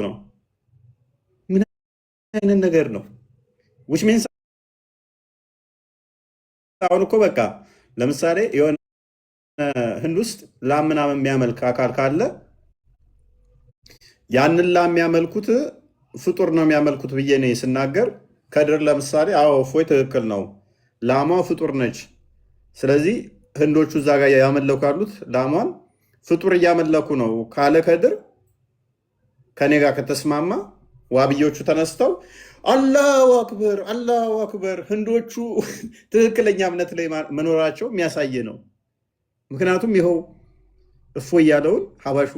ነው። ምን አይነት ነገር ነው? ዊች ሚንስ አሁን እኮ በቃ ለምሳሌ የሆነ ህንድ ውስጥ ላም ምናምን የሚያመልክ አካል ካለ ያንን ላም የሚያመልኩት ፍጡር ነው የሚያመልኩት ብዬ እኔ ስናገር ከድር ለምሳሌ አዎ እፎይ ትክክል ነው፣ ላሟ ፍጡር ነች። ስለዚህ ህንዶቹ እዛ ጋር ያመለኩ ያሉት ላሟን ፍጡር እያመለኩ ነው ካለ ከድር ከኔ ጋር ከተስማማ ዋብዮቹ ተነስተው አላሁ አክበር አላሁ አክበር ህንዶቹ ትክክለኛ እምነት ላይ መኖራቸው የሚያሳይ ነው። ምክንያቱም ይኸው እፎይ ያለውን ሀባሹ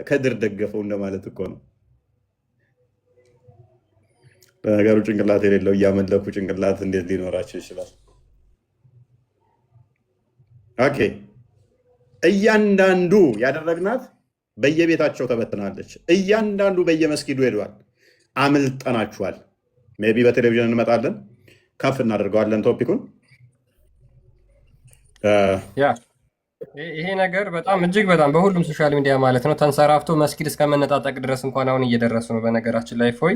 ከድር ደገፈው እንደማለት እኮ ነው። በነገሩ ጭንቅላት የሌለው እያመለኩ ጭንቅላት እንዴት ሊኖራቸው ይችላል? ኦኬ እያንዳንዱ ያደረግናት በየቤታቸው ተበትናለች። እያንዳንዱ በየመስጊዱ ሄዷል። አምልጠናችኋል። ሜይ ቢ በቴሌቪዥን እንመጣለን፣ ከፍ እናደርገዋለን ቶፒኩን። ይሄ ነገር በጣም እጅግ በጣም በሁሉም ሶሻል ሚዲያ ማለት ነው ተንሰራፍቶ መስጊድ እስከመነጣጠቅ ድረስ እንኳን አሁን እየደረሱ ነው። በነገራችን ላይ ፎይ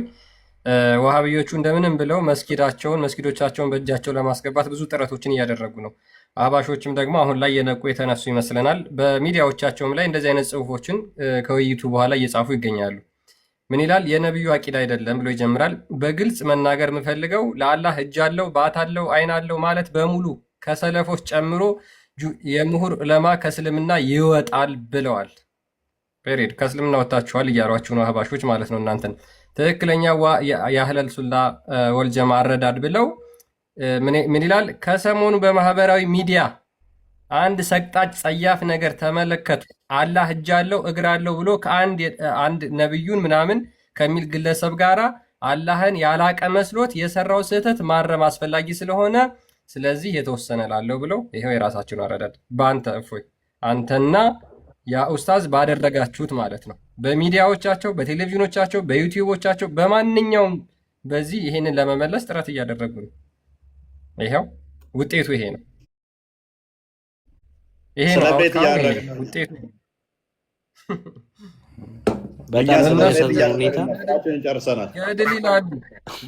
ዋሃብዮቹ እንደምንም ብለው መስጊዶቻቸውን በእጃቸው ለማስገባት ብዙ ጥረቶችን እያደረጉ ነው። አህባሾችም ደግሞ አሁን ላይ የነቁ የተነሱ ይመስለናል። በሚዲያዎቻቸውም ላይ እንደዚህ አይነት ጽሁፎችን ከውይይቱ በኋላ እየጻፉ ይገኛሉ። ምን ይላል? የነቢዩ አቂዳ አይደለም ብሎ ይጀምራል። በግልጽ መናገር የምፈልገው ለአላህ እጅ አለው፣ ባት አለው፣ አይን አለው ማለት በሙሉ ከሰለፎች ጨምሮ የምሁር ዑለማ ከእስልምና ይወጣል ብለዋል። ፔሬድ ከእስልምና ወጥታችኋል እያሏችሁ ነው አህባሾች ማለት ነው። እናንተን ትክክለኛ የአህለል ሱና ወልጀማ አረዳድ ብለው ምን ይላል? ከሰሞኑ በማህበራዊ ሚዲያ አንድ ሰቅጣጭ ጸያፍ ነገር ተመለከቱ። አላህ እጅ አለው እግር አለው ብሎ ከአንድ ነብዩን ምናምን ከሚል ግለሰብ ጋራ አላህን ያላቀ መስሎት የሰራው ስህተት ማረም አስፈላጊ ስለሆነ ስለዚህ የተወሰነ ላለው ብለው ይሄው የራሳችሁን አረዳድ በአንተ እፎይ አንተና ያ ኡስታዝ ባደረጋችሁት ማለት ነው። በሚዲያዎቻቸው፣ በቴሌቪዥኖቻቸው፣ በዩቲዩቦቻቸው በማንኛውም በዚህ ይሄንን ለመመለስ ጥረት እያደረጉ ነው። ይሄው ውጤቱ ይሄ ነው። ይሄ ነው ውጤቱ።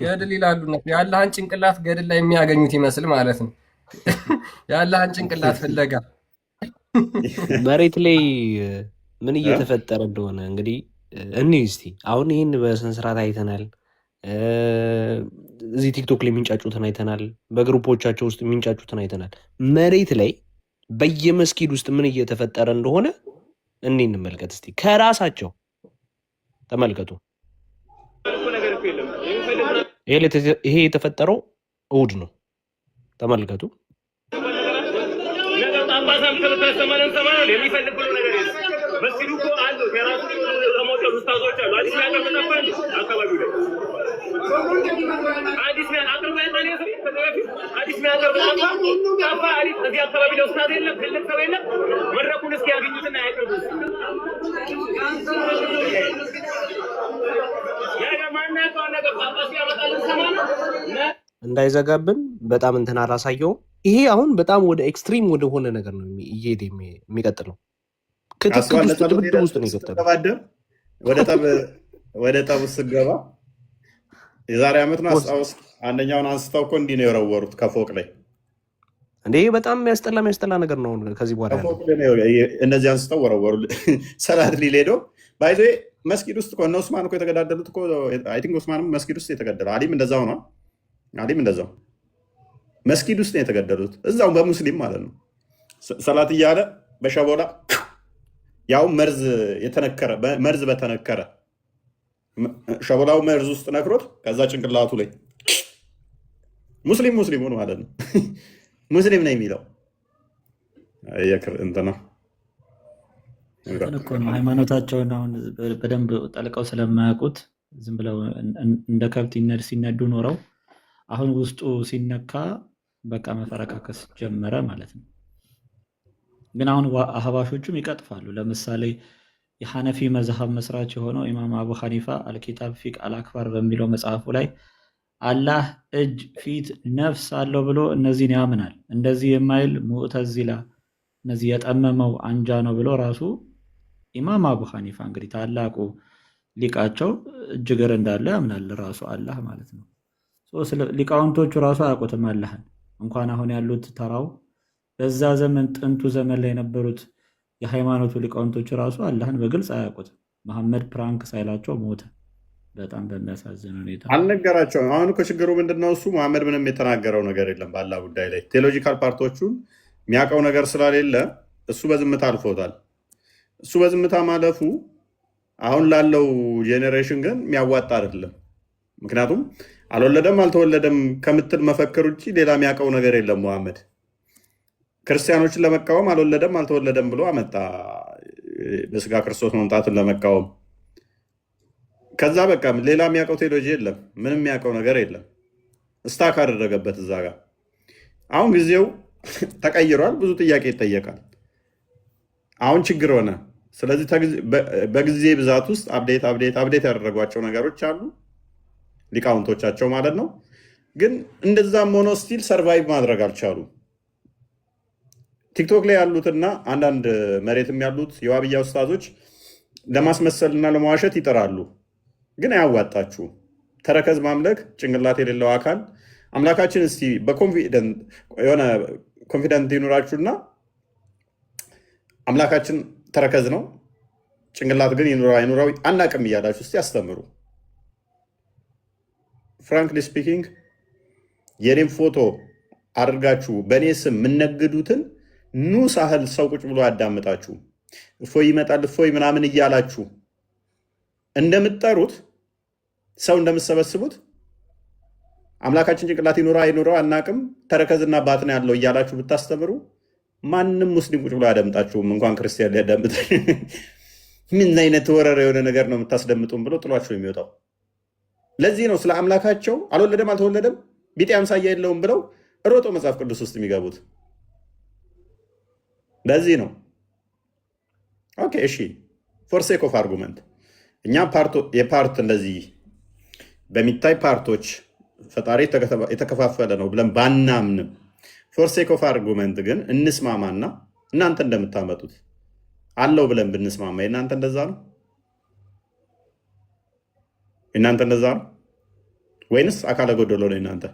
ገድል ይላሉ የአላህን ጭንቅላት ገድል ላይ የሚያገኙት ይመስል ማለት ነው። የአላህን ጭንቅላት ፍለጋ መሬት ላይ ምን እየተፈጠረ እንደሆነ እንግዲህ እኒህ እስቲ አሁን ይህን በስነስርዓት አይተናል። እዚህ ቲክቶክ ላይ የሚንጫጩትን አይተናል። በግሩፖቻቸው ውስጥ የሚንጫጩትን አይተናል። መሬት ላይ በየመስጊድ ውስጥ ምን እየተፈጠረ እንደሆነ እኔ እንመልከት እስቲ። ከራሳቸው ተመልከቱ። ይሄ የተፈጠረው እሑድ ነው። ተመልከቱ። እንዳይዘጋብን በጣም እንትን አላሳየውም። ይሄ አሁን በጣም ወደ ኤክስትሪም ወደ ሆነ ነገር ነው እየሄደ የሚቀጥለው። ክትክል ውስጥ ድብድብ ውስጥ ነው የገጠለው። ወደ ጠብ ስገባ የዛሬ ዓመት ነው አስታውስ። አንደኛውን አንስተው እኮ እንዲህ ነው የወረወሩት ከፎቅ ላይ። እንዴ በጣም የሚያስጠላ ነገር ነው። ከዚህ በኋላ እነዚህ አንስተው ወረወሩ። ሰላት ሊል ሄዶ ባይዞ መስጊድ ውስጥ እነ ኡስማን እኮ የተገዳደሉት እኮ አይ ቲንክ ኡስማንም መስጊድ ውስጥ የተገደለው አሊም እንደዛው ነው። አሊም እንደዛው መስጊድ ውስጥ ነው የተገደሉት፣ እዛው በሙስሊም ማለት ነው። ሰላት እያለ በሸቦላ ያው መርዝ በተነከረ ሸቦላው መርዝ ውስጥ ነክሮት ከዛ ጭንቅላቱ ላይ ሙስሊሙን ማለት ነው ሙስሊም ነው የሚለው እንትና ሃይማኖታቸውን አሁን በደንብ ጠልቀው ስለማያውቁት ዝም ብለው እንደ ከብት ሲነዱ ኖረው አሁን ውስጡ ሲነካ በቃ መፈረካከስ ጀመረ ማለት ነው። ግን አሁን አህባሾቹም ይቀጥፋሉ። ለምሳሌ የሐነፊ መዝሀብ መስራች የሆነው ኢማም አቡ ሐኒፋ አልኪታብ ፊቅ አልአክባር በሚለው መጽሐፉ ላይ አላህ እጅ፣ ፊት፣ ነፍስ አለው ብሎ እነዚህን ያምናል። እንደዚህ የማይል ሙዕተዚላ እነዚህ የጠመመው አንጃ ነው ብሎ ራሱ ኢማም አቡ ሐኒፋ እንግዲህ ታላቁ ሊቃቸው እጅግር እንዳለ ያምናል ራሱ አላህ ማለት ነው። ሊቃውንቶቹ ራሱ አያውቁትም አላህን። እንኳን አሁን ያሉት ተራው በዛ ዘመን ጥንቱ ዘመን ላይ የነበሩት የሃይማኖቱ ሊቃውንቶቹ ራሱ አላህን በግልጽ አያውቁትም። መሐመድ ፕራንክ ሳይላቸው ሞተ። በጣም በሚያሳዝን ሁኔታ አልነገራቸውም። አሁን እኮ ችግሩ ምንድነው? እሱ መሐመድ ምንም የተናገረው ነገር የለም በአላህ ጉዳይ ላይ። ቴዎሎጂካል ፓርቶቹን የሚያውቀው ነገር ስለሌለ እሱ በዝምታ አልፎታል። እሱ በዝምታ ማለፉ አሁን ላለው ጄኔሬሽን ግን የሚያዋጣ አይደለም። ምክንያቱም አልወለደም አልተወለደም ከምትል መፈክር ውጭ ሌላ የሚያውቀው ነገር የለም። መሐመድ ክርስቲያኖችን ለመቃወም አልወለደም አልተወለደም ብሎ አመጣ፣ በስጋ ክርስቶስ መምጣትን ለመቃወም። ከዛ በቃ ሌላ የሚያውቀው ቴዎሎጂ የለም፣ ምንም የሚያውቀው ነገር የለም። እስታክ አደረገበት እዛ ጋር። አሁን ጊዜው ተቀይሯል፣ ብዙ ጥያቄ ይጠየቃል። አሁን ችግር ሆነ። ስለዚህ በጊዜ ብዛት ውስጥ አብዴት ያደረጓቸው ነገሮች አሉ ሊቃውንቶቻቸው ማለት ነው። ግን እንደዛም ሆኖ ስቲል ሰርቫይቭ ማድረግ አልቻሉ። ቲክቶክ ላይ ያሉትና አንዳንድ መሬትም ያሉት የዋብያ ኡስታዞች ለማስመሰልና ለመዋሸት ይጥራሉ። ግን አያዋጣችሁ። ተረከዝ ማምለክ ጭንቅላት የሌለው አካል አምላካችን እስቲ የሆነ ኮንፊደንት ይኑራችሁና አምላካችን ተረከዝ ነው ጭንቅላት ግን ይኑራው አናቅም እያላችሁ እስቲ አስተምሩ። ፍራንክሊ ስፒኪንግ የኔም ፎቶ አድርጋችሁ በእኔ ስም የምነግዱትን ኑ ሳህል ሰው ቁጭ ብሎ ያዳምጣችሁ እፎይ ይመጣል እፎይ ምናምን እያላችሁ እንደምትጠሩት ሰው እንደምትሰበስቡት አምላካችን ጭንቅላት ይኑራ አይኑረው አናቅም ተረከዝና ባጥን ያለው እያላችሁ ብታስተምሩ ማንም ሙስሊም ቁጭ ብሎ አያዳምጣችሁም። እንኳን ክርስቲያን ሊያዳምጥ ምን አይነት ወረረ የሆነ ነገር ነው የምታስደምጡም ብሎ ጥሏቸው የሚወጣው። ለዚህ ነው ስለ አምላካቸው አልወለደም አልተወለደም ቢጤ አምሳያ የለውም ብለው ሮጦ መጽሐፍ ቅዱስ ውስጥ የሚገቡት። ለዚህ ነው ኦኬ እሺ ፎር ሴክ ኦፍ አርጉመንት እኛ የፓርት እንደዚህ በሚታይ ፓርቶች ፈጣሪ የተከፋፈለ ነው ብለን ባናምንም ፎር ሴክ ኦፍ አርጉመንት ግን እንስማማና እናንተ እንደምታመጡት አለው ብለን ብንስማማ የእናንተ እንደዛ ነው? እናንተ እንደዛ ነው ወይንስ አካለ ጎደሎ ነው? እናንተ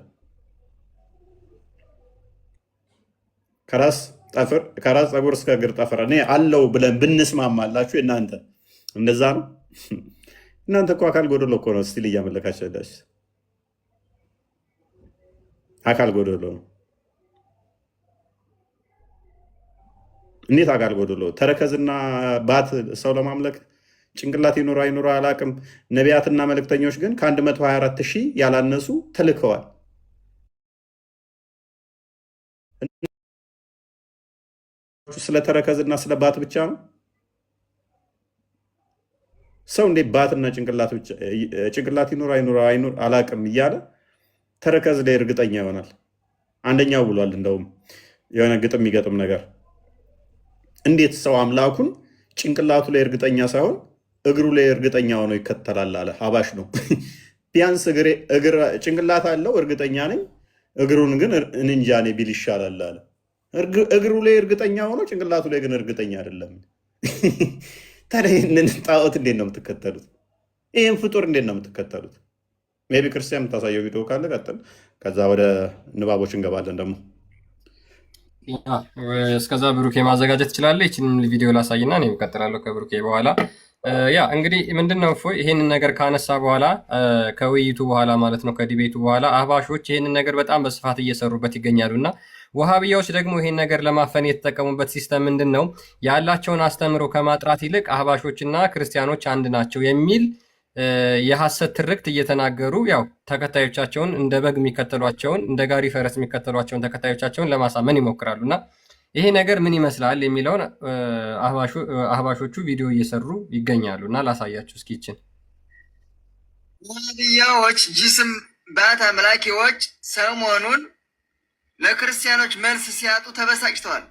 ከራስ ፀጉር እስከ እግር ጠፍር እኔ አለው ብለን ብንስማማላችሁ እናንተ እንደዛ ነው? እናንተ እኮ አካል ጎደሎ እኮ ነው ስቲል እያመለካችሁ ያላችሁ። አካል ጎደሎ ነው። እንዴት አካል ጎደሎ? ተረከዝና ባት ሰው ለማምለክ ጭንቅላት ይኑሮ አይኑሮ አላቅም። ነቢያትና መልእክተኞች ግን ከ124 ሺህ ያላነሱ ተልከዋል። ስለ ተረከዝና ስለ ባት ብቻ ነው ሰው እንዴት ባትና ጭንቅላት ይኑሮ አይኑሮ አላቅም እያለ ተረከዝ ላይ እርግጠኛ ይሆናል? አንደኛው ብሏል እንደውም የሆነ ግጥም የሚገጥም ነገር እንዴት ሰው አምላኩን ጭንቅላቱ ላይ እርግጠኛ ሳይሆን እግሩ ላይ እርግጠኛ ሆኖ ይከተላል አለ። ሀባሽ ነው። ቢያንስ ጭንቅላት አለው እርግጠኛ ነኝ፣ እግሩን ግን እንጃ እኔ ቢል ይሻላል አለ። እግሩ ላይ እርግጠኛ ሆኖ ጭንቅላቱ ላይ ግን እርግጠኛ አይደለም። ታዲያ ይህንን ጣዖት እንዴት ነው የምትከተሉት? ይህን ፍጡር እንዴት ነው የምትከተሉት? ሜይ ቢ ክርስቲያን የምታሳየው ቪዲዮ ካለ ቀጥል፣ ከዛ ወደ ንባቦች እንገባለን ደግሞ እስከዛ ብሩኬ ማዘጋጀት ትችላለህ። ይችን ቪዲዮ ላሳይና እኔ እቀጥላለሁ ከብሩኬ በኋላ። ያ እንግዲህ ምንድነው እፎይ ይሄንን ነገር ካነሳ በኋላ ከውይይቱ በኋላ ማለት ነው ከዲቤቱ በኋላ አህባሾች ይሄንን ነገር በጣም በስፋት እየሰሩበት ይገኛሉ እና ወሃብያዎች ደግሞ ይሄን ነገር ለማፈን የተጠቀሙበት ሲስተም ምንድን ነው? ያላቸውን አስተምሮ ከማጥራት ይልቅ አህባሾችና ክርስቲያኖች አንድ ናቸው የሚል የሐሰት ትርክት እየተናገሩ ያው ተከታዮቻቸውን እንደ በግ የሚከተሏቸውን እንደ ጋሪ ፈረስ የሚከተሏቸውን ተከታዮቻቸውን ለማሳመን ይሞክራሉ እና ይሄ ነገር ምን ይመስላል የሚለውን አህባሾቹ ቪዲዮ እየሰሩ ይገኛሉ እና ላሳያችሁ እስኪ ይችን። ወሃብያዎች ጂስም ባት አምላኪዎች ሰሞኑን ለክርስቲያኖች መልስ ሲያጡ ተበሳጭተዋል።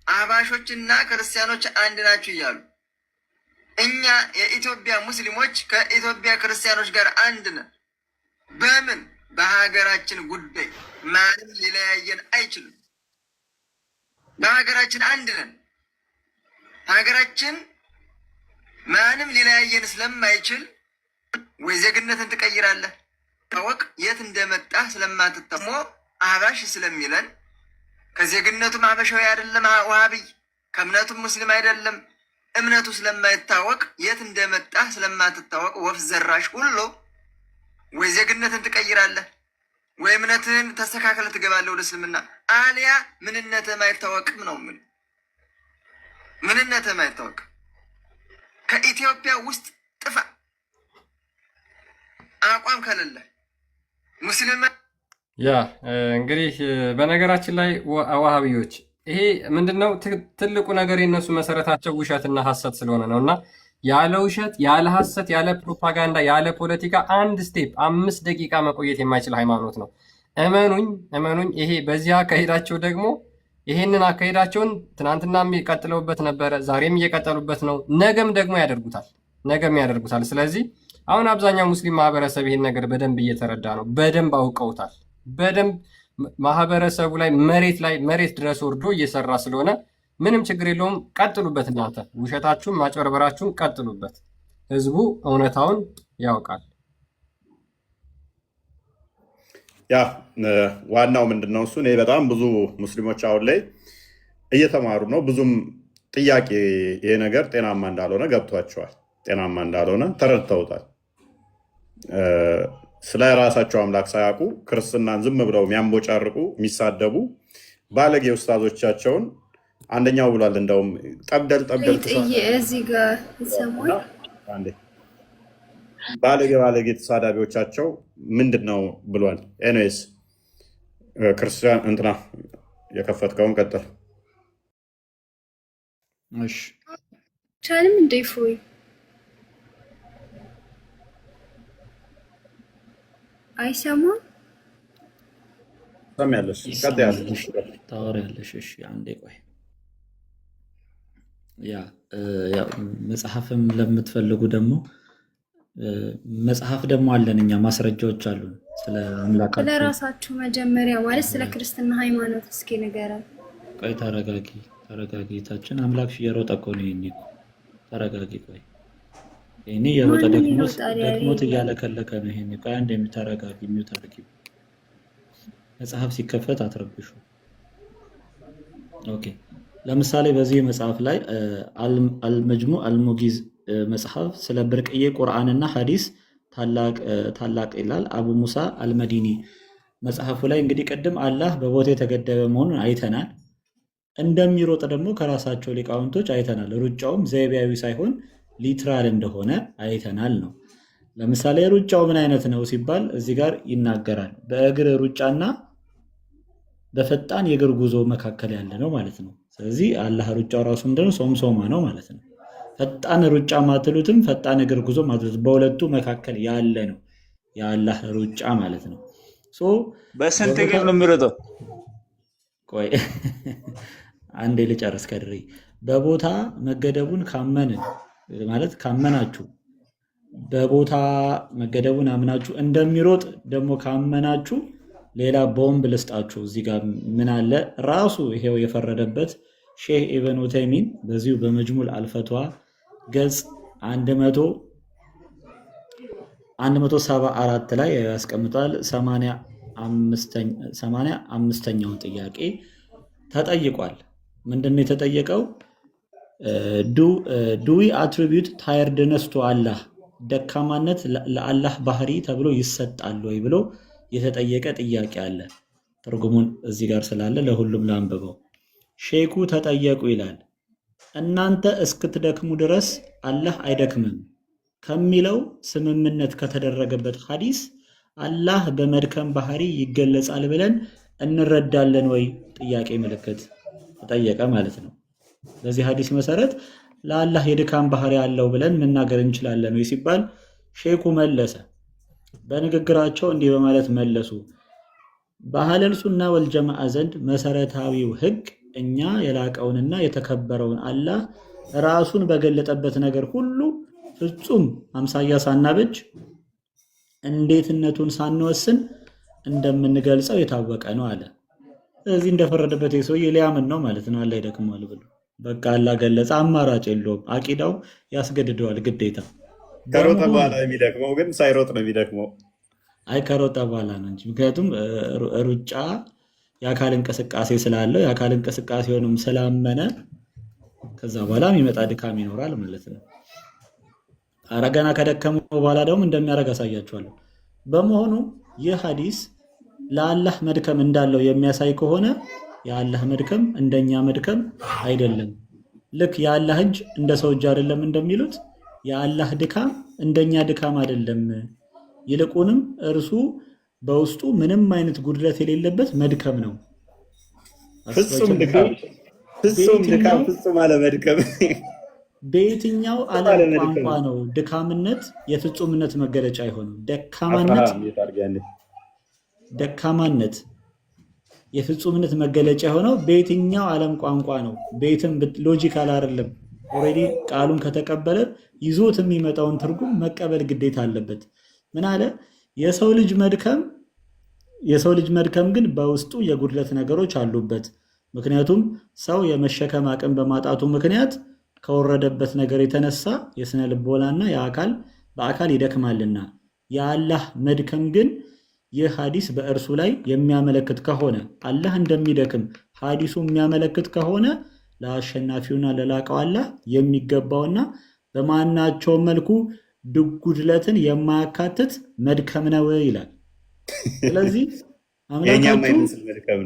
አህባሾችና ክርስቲያኖች አንድ ናቸው እያሉ እኛ የኢትዮጵያ ሙስሊሞች ከኢትዮጵያ ክርስቲያኖች ጋር አንድ ነን። በምን? በሀገራችን ጉዳይ ማንም ሊለያየን አይችልም። በሀገራችን አንድ ነን። ሀገራችን ማንም ሊለያየን ስለማይችል ወይ ዜግነትን ትቀይራለህ። ታወቅ የት እንደመጣህ ስለማትተሞ አህባሽ ስለሚለን ከዜግነቱም አህበሻዊ አይደለም ዋሃብይ፣ ከእምነቱም ሙስሊም አይደለም። እምነቱ ስለማይታወቅ የት እንደመጣህ ስለማትታወቅ ወፍ ዘራሽ ሁሉ ወይ ዜግነትን ትቀይራለህ ወይ እምነትህን ተስተካከለ ትገባለህ ወደ እስልምና፣ አሊያ ምንነትህም አይታወቅም ነው ምን ምንነትህም አይታወቅም። ከኢትዮጵያ ውስጥ ጥፋ አቋም ከሌለ ሙስሊም ያ እንግዲህ በነገራችን ላይ ዋሃቢዎች ይሄ ምንድነው ትልቁ ነገር የነሱ መሰረታቸው ውሸትና ሐሰት ስለሆነ ነው። እና ያለ ውሸት ያለ ሐሰት ያለ ፕሮፓጋንዳ ያለ ፖለቲካ አንድ ስቴፕ 5 ደቂቃ መቆየት የማይችል ሃይማኖት ነው። እመኑኝ። ይሄ በዚህ አካሄዳቸው ደግሞ ይሄንን አካሄዳቸውን ትናንትናም የቀጥለውበት ነበረ፣ ዛሬም እየቀጠሉበት ነው፣ ነገም ደግሞ ያደርጉታል። ስለዚህ አሁን አብዛኛው ሙስሊም ማህበረሰብ ይሄን ነገር በደንብ እየተረዳ ነው፣ በደንብ አውቀውታል። በደንብ ማህበረሰቡ ላይ መሬት ድረስ ወርዶ እየሰራ ስለሆነ ምንም ችግር የለውም። ቀጥሉበት፣ እናንተ ውሸታችሁን ማጭበርበራችሁን ቀጥሉበት። ህዝቡ እውነታውን ያውቃል። ያ ዋናው ምንድን ነው እሱ በጣም ብዙ ሙስሊሞች አሁን ላይ እየተማሩ ነው። ብዙም ጥያቄ ይሄ ነገር ጤናማ እንዳልሆነ ገብቷቸዋል። ጤናማ እንዳልሆነ ተረድተውታል። ስለ ራሳቸው አምላክ ሳያውቁ ክርስትናን ዝም ብለው የሚያንቦጫርቁ የሚሳደቡ ባለጌ ኡስታዞቻቸውን አንደኛው ብሏል። እንደውም ጠብደል እዚህ ጋር ይሰማል። ባለጌ ተሳዳቢዎቻቸው ምንድን ነው ብሏል። ኤኒዌይስ ክርስቲያን እንትና የከፈትከውን ቀጥል። ቻልም እንደ ፎይ አይሰማም። ሰሚያለሽ ታወሪያለሽ። እሺ አንዴ ቆይ። ያ መጽሐፍም ለምትፈልጉ ደግሞ መጽሐፍ ደግሞ አለን እኛ ማስረጃዎች አሉን ስለ አምላካችን። ስለ ራሳችሁ መጀመሪያ ማለት ስለ ክርስትና ሃይማኖት እስኪ ንገረን። ቆይ ተረጋጊ። ታችን አምላክሽ እየሮጠ እኮ ነው። ይሄኔ ተረጋጊ። ቆይ ይሄኔ እየሮጠ ደክሞት እያለከለከ ነው። ይሄኔ ቆይ አንዴ ተረጋጊ። የሚው ታረጊ። መጽሐፍ ሲከፈት አትረብሹ። ኦኬ። ለምሳሌ በዚህ መጽሐፍ ላይ አልመጅሙ አልሙጊዝ መጽሐፍ ስለ ብርቅዬ ቁርአንና ሐዲስ ታላቅ ይላል አቡ ሙሳ አልመዲኒ። መጽሐፉ ላይ እንግዲህ ቅድም አላህ በቦታ የተገደበ መሆኑን አይተናል። እንደሚሮጥ ደግሞ ከራሳቸው ሊቃውንቶች አይተናል። ሩጫውም ዘይቤያዊ ሳይሆን ሊትራል እንደሆነ አይተናል ነው። ለምሳሌ ሩጫው ምን አይነት ነው ሲባል እዚህ ጋር ይናገራል። በእግር ሩጫና በፈጣን የእግር ጉዞ መካከል ያለ ነው ማለት ነው። ስለዚህ አላህ ሩጫው ራሱ ምንድነው? ሶምሶማ ነው ማለት ነው። ፈጣን ሩጫ ማትሉትም ፈጣን እግር ጉዞ ማትሉት በሁለቱ መካከል ያለ ነው የአላህ ሩጫ ማለት ነው። በስንት እግር ነው የሚሮጠው? ቆይ አንዴ ልጨርስ ከድሬ። በቦታ መገደቡን ካመናችሁ በቦታ መገደቡን አምናችሁ እንደሚሮጥ ደግሞ ካመናችሁ ሌላ ቦምብ ልስጣችሁ። እዚህ ጋር ምን አለ? ራሱ ይሄው የፈረደበት ሼህ ኢብን ዑተይሚን በዚሁ በመጅሙል አልፈትዋ ገጽ 174 ላይ ያስቀምጣል። 85ኛውን ጥያቄ ተጠይቋል። ምንድነው የተጠየቀው? ዱ ዊ አትሪቢዩት ታየርድነስ ቱ አላህ፣ ደካማነት ለአላህ ባህሪ ተብሎ ይሰጣል ወይ ብሎ የተጠየቀ ጥያቄ አለ። ትርጉሙን እዚህ ጋር ስላለ ለሁሉም ላንብበው። ሼኩ ተጠየቁ ይላል፣ እናንተ እስክትደክሙ ድረስ አላህ አይደክምም ከሚለው ስምምነት ከተደረገበት ሐዲስ አላህ በመድከም ባህሪ ይገለጻል ብለን እንረዳለን ወይ? ጥያቄ ምልክት ተጠየቀ ማለት ነው። በዚህ ሐዲስ መሰረት ለአላህ የድካም ባህሪ አለው ብለን መናገር እንችላለን ወይ ሲባል ሼኩ መለሰ። በንግግራቸው እንዲህ በማለት መለሱ። በአህለል ሱና ወልጀማዓ ዘንድ መሰረታዊው ህግ እኛ የላቀውንና የተከበረውን አላህ ራሱን በገለጠበት ነገር ሁሉ ፍጹም አምሳያ ሳናበጅ እንዴትነቱን ሳንወስን እንደምንገልጸው የታወቀ ነው አለ። ስለዚህ እንደፈረደበት የሰውዬ ሊያምን ነው ማለት ነው። አላህ ይደክመዋል ብሎ በቃ አላህ ገለጸ፣ አማራጭ የለውም። አቂዳው ያስገድደዋል ግዴታ። ከሮጠ በመሆኑ በኋላ የሚደክመው ግን ሳይሮጥ ነው የሚደክመው። አይ ከሮጠ በኋላ ነው እንጂ ምክንያቱም ሩጫ የአካል እንቅስቃሴ ስላለው የአካል እንቅስቃሴውንም ስላመነ ከዛ በኋላ የሚመጣ ድካም ይኖራል ማለት ነው። ኧረ ገና ከደከመው በኋላ ደግሞ እንደሚያደርግ አሳያችኋለሁ። በመሆኑ ይህ ሐዲስ ለአላህ መድከም እንዳለው የሚያሳይ ከሆነ የአላህ መድከም እንደኛ መድከም አይደለም። ልክ የአላህ እጅ እንደ ሰው እጅ አይደለም እንደሚሉት የአላህ ድካም እንደኛ ድካም አይደለም። ይልቁንም እርሱ በውስጡ ምንም አይነት ጉድለት የሌለበት መድከም ነው። ፍጹም ድካም፣ ፍጹም ድካም፣ ፍጹም አለመድከም። በየትኛው ዓለም ቋንቋ ነው ድካምነት የፍጹምነት መገለጫ የሆነው? ደካማነት የፍጹምነት መገለጫ የሆነው በየትኛው ዓለም ቋንቋ ነው? ቤትም ሎጂካል አይደለም። ኦልሬዲ ቃሉን ከተቀበለ ይዞት የሚመጣውን ትርጉም መቀበል ግዴታ አለበት። ምን አለ? የሰው ልጅ መድከም ግን በውስጡ የጉድለት ነገሮች አሉበት። ምክንያቱም ሰው የመሸከም አቅም በማጣቱ ምክንያት ከወረደበት ነገር የተነሳ የስነ ልቦናና በአካል ይደክማልና። የአላህ መድከም ግን ይህ ሐዲስ በእርሱ ላይ የሚያመለክት ከሆነ አላህ እንደሚደክም ሐዲሱ የሚያመለክት ከሆነ ለአሸናፊውና ለላቀው አላህ የሚገባውና በማናቸውም መልኩ ጉድለትን የማያካትት መድከም ነው ይላል። ስለዚህ አምላካችሁ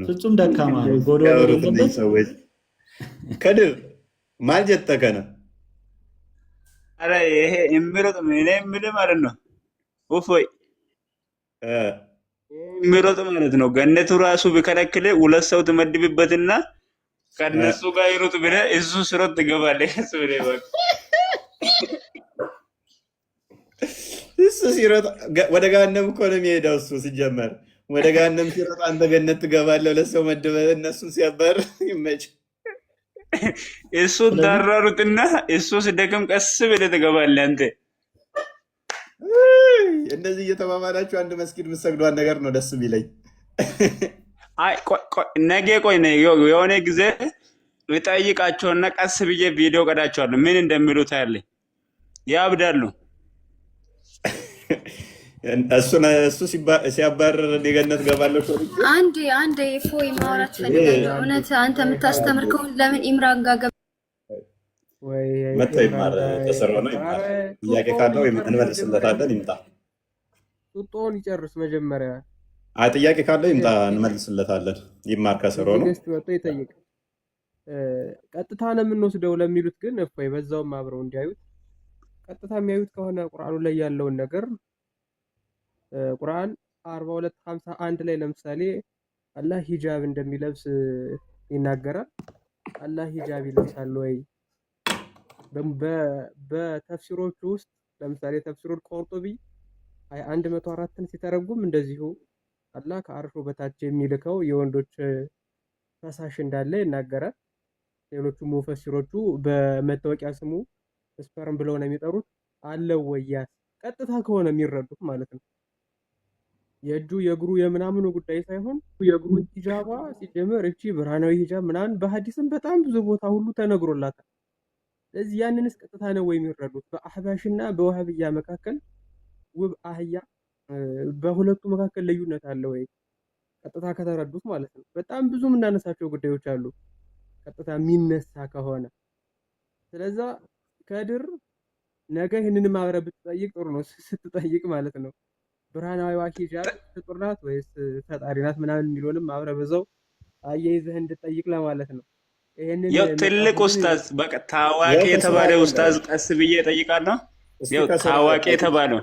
ፍጹም ደካማ ነው፣ ጎዶሎ የሌለበት። ከድር ማልጀጠቀ ነው። ኧረ ይሄ የሚሮጥ እኔ የምልህ ማለት ነው እፎይ የሚሮጥ ማለት ነው። ገነቱ ራሱ ቢከለክል ሁለት ሰው ትመድብበትና ከነሱ ጋር ይሮጥ ብለህ እሱ ስሮጥ ትገባለህ። እሱ ሲሮጥ ወደ ገሃነም እኮ ነው የሚሄደው። እሱ ሲጀመር ወደ ገሃነም ሲሮጥ አንተ ገነት ትገባለህ። ሁለት ሰው መድበህ እነሱ ሲያበር ይመች። እሱ ታራሩጥና እሱ ሲደክም ቀስ ብለህ ትገባለህ አንተ። እንደዚህ እየተባባላችሁ አንድ መስጊድ የምትሰግዷን ነገር ነው ደስ የሚለኝ። ነገ ቆይ የሆነ ጊዜ እጠይቃቸውና ቀስ ብዬ ቪዲዮ ቀዳቸዋለሁ። ምን እንደሚሉ ታያለህ። ያብዳሉ። እሱ ሲያባረር የገነት ገባለሁ። አንድ ፎይ ማውራት ፈልጋለሁ። እውነት አንተ የምታስተምር ከሆነ ለምን ኢምራን ጋር መጥቶ ይማር። ተሰራ ነው ይማር። ጥያቄ ካለው እንመልስለታለን። ይምጣ። ጡጦውን ይጨርስ መጀመሪያ። ጥያቄ ካለው ይምጣ፣ እንመልስለታለን። ይማር ከስሮ ነው ወጥቶ ይጠይቅ። ቀጥታ ነው የምንወስደው ለሚሉት ግን እፎይ በዛውም አብረው እንዲያዩት። ቀጥታ የሚያዩት ከሆነ ቁርአኑ ላይ ያለውን ነገር ቁርአን 42:51 ላይ ለምሳሌ አላህ ሂጃብ እንደሚለብስ ይናገራል። አላህ ሂጃብ ይለብሳል ወይ? በተፍሲሮቹ ውስጥ ለምሳሌ ተፍሲሩል ቁርጡቢ 104ን ሲተረጉም እንደዚሁ አላህ ከአርሹ በታች የሚልከው የወንዶች ፈሳሽ እንዳለ ይናገራል። ሌሎቹ ሙፈሲሮቹ በመታወቂያ ስሙ ስፐርም ብለው ነው የሚጠሩት። አለው ወያስ ቀጥታ ከሆነ የሚረዱት ማለት ነው። የእጁ የእግሩ የምናምኑ ጉዳይ ሳይሆን የእግሩ ሂጃባ ሲጀመር እቺ ብርሃናዊ ሂጃብ ምናምን በሐዲስም በጣም ብዙ ቦታ ሁሉ ተነግሮላታል። ስለዚህ ያንንስ ቀጥታ ነው ወይ የሚረዱት? በአህባሽና በወሃብያ መካከል ውብ አህያ በሁለቱ መካከል ልዩነት አለ ወይ? ቀጥታ ከተረዱት ማለት ነው። በጣም ብዙ የምናነሳቸው ጉዳዮች አሉ ቀጥታ የሚነሳ ከሆነ። ስለዛ ከድር ነገ ይህንንም አብረህ ብትጠይቅ ጥሩ ነው። ስትጠይቅ ማለት ነው ብርሃናዊዋ ሂጃብ ፍጡር ናት ወይስ ፈጣሪ ናት ምናምን የሚለውንም አብረህ በዛው አያይዘህ እንድጠይቅ ለማለት ነው። ይሄንን ትልቅ ኡስታዝ በቃ ታዋቂ የተባለ ኡስታዝ ቀስ ብዬ እጠይቃለሁ። ታዋቂ የተባለው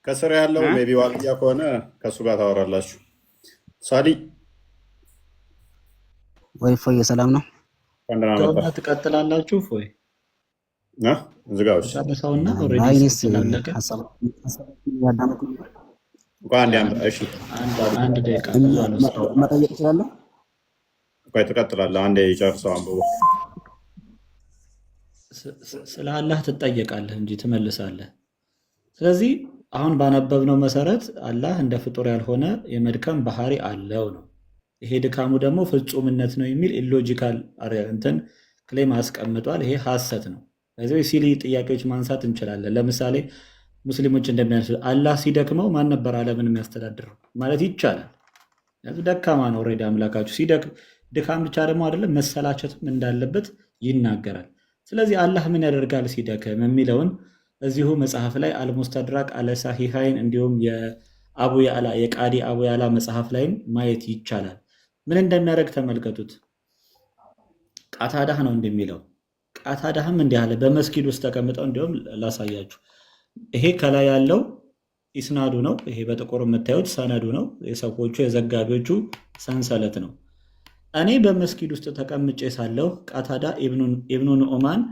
ከስር ያለው ሜቢ ዋልያ ከሆነ ከእሱ ጋር ታወራላችሁ። ሳሊ ወይ ፎይ ሰላም ነው? ትቀጥላላችሁ? ፎይ ዝጋዎች ሰውና አንድ ደቂቃ መጠየቅ እችላለሁ? ቆይ ትቀጥላለህ። አንዴ የጨርሰው አንብቦ ስለ አላህ ትጠየቃለህ እንጂ ትመልሳለህ። ስለዚህ አሁን ባነበብነው መሰረት አላህ እንደ ፍጡር ያልሆነ የመድከም ባህሪ አለው ነው። ይሄ ድካሙ ደግሞ ፍጹምነት ነው የሚል ኢሎጂካል እንትን ክሌም አስቀምጧል። ይሄ ሐሰት ነው። ስለዚህ ሲሊ ጥያቄዎች ማንሳት እንችላለን። ለምሳሌ ሙስሊሞች እንደሚያነሱት አላህ ሲደክመው ማን ነበር ዓለምን የሚያስተዳድረው ማለት ይቻላል። ደካማ ነው ኦልሬዲ አምላካችሁ። ድካም ብቻ ደግሞ አይደለም መሰላቸትም እንዳለበት ይናገራል። ስለዚህ አላህ ምን ያደርጋል ሲደክም የሚለውን እዚሁ መጽሐፍ ላይ አልሙስተድራቅ አለ ሳሂሃይን እንዲሁም የአቡ ያዕላ የቃዲ አቡ ያዕላ መጽሐፍ ላይም ማየት ይቻላል። ምን እንደሚያደርግ ተመልከቱት። ቃታዳህ ነው እንደሚለው ቃታዳህም እንዲህ አለ። በመስጊድ ውስጥ ተቀምጠው እንዲሁም ላሳያችሁ። ይሄ ከላይ ያለው ኢስናዱ ነው። ይሄ በጥቁር የምታዩት ሰነዱ ነው። የሰዎቹ የዘጋቢዎቹ ሰንሰለት ነው። እኔ በመስጊድ ውስጥ ተቀምጬ ሳለሁ ቃታዳ ኢብኑ ኑዕማን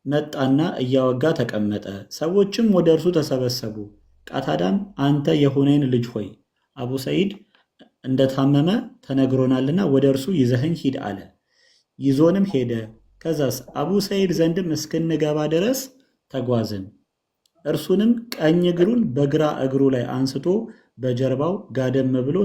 መጣና እያወጋ ተቀመጠ። ሰዎችም ወደ እርሱ ተሰበሰቡ። ቃታዳም አንተ የሁነይን ልጅ ሆይ አቡ ሰዒድ እንደታመመ ተነግሮናልና ወደ እርሱ ይዘኸኝ ሂድ አለ። ይዞንም ሄደ። ከዛስ አቡ ሰዒድ ዘንድም እስክንገባ ድረስ ተጓዝን። እርሱንም ቀኝ እግሩን በግራ እግሩ ላይ አንስቶ በጀርባው ጋደም ብሎ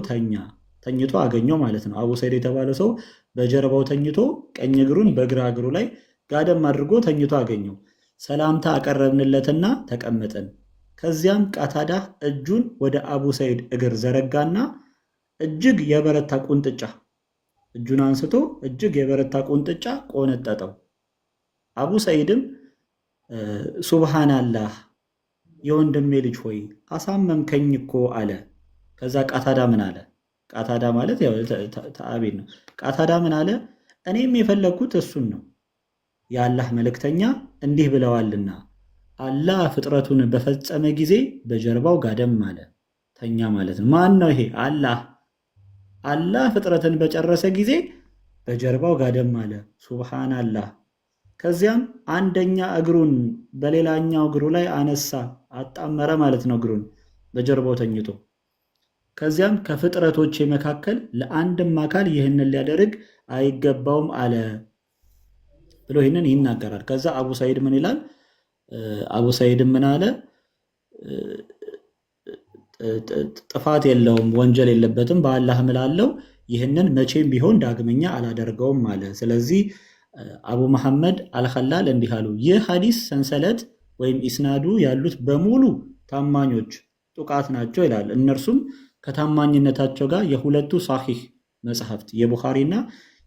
ተኝቶ አገኘው ማለት ነው። አቡ ሰዒድ የተባለ ሰው በጀርባው ተኝቶ ቀኝ እግሩን በግራ እግሩ ላይ ጋደም አድርጎ ተኝቶ አገኘው። ሰላምታ አቀረብንለትና ተቀመጠን። ከዚያም ቃታዳ እጁን ወደ አቡ ሰዒድ እግር ዘረጋና እጅግ የበረታ ቁንጥጫ እጁን አንስቶ እጅግ የበረታ ቁንጥጫ ቆነጠጠው። አቡ ሰዒድም ሱብሃናላህ የወንድሜ ልጅ ሆይ አሳመምከኝ እኮ አለ። ከዛ ቃታዳ ምን አለ? ቃታዳ ማለት ያው ተአቢድ ነው። ቃታዳ ምን አለ? እኔም የፈለግኩት እሱን ነው። የአላህ መልእክተኛ እንዲህ ብለዋልና አላህ ፍጥረቱን በፈጸመ ጊዜ በጀርባው ጋደም አለ፣ ተኛ ማለት ነው። ማን ነው ይሄ? አላህ ፍጥረትን በጨረሰ ጊዜ በጀርባው ጋደም አለ። ሱብሃናላህ። ከዚያም አንደኛ እግሩን በሌላኛው እግሩ ላይ አነሳ፣ አጣመረ ማለት ነው፣ እግሩን በጀርባው ተኝቶ። ከዚያም ከፍጥረቶቼ መካከል ለአንድም አካል ይህንን ሊያደርግ አይገባውም አለ ብሎ ይህንን ይናገራል። ከዛ አቡ ሰዒድ ምን ይላል? አቡ ሰዒድ ምን አለ? ጥፋት የለውም፣ ወንጀል የለበትም፣ በአላህ እምላለሁ ይህንን መቼም ቢሆን ዳግመኛ አላደርገውም አለ። ስለዚህ አቡ መሐመድ አልኸላል እንዲህ አሉ። ይህ ሐዲስ ሰንሰለት ወይም ኢስናዱ ያሉት በሙሉ ታማኞች ጡቃት ናቸው ይላል። እነርሱም ከታማኝነታቸው ጋር የሁለቱ ሳሒህ መጽሐፍት የቡኻሪና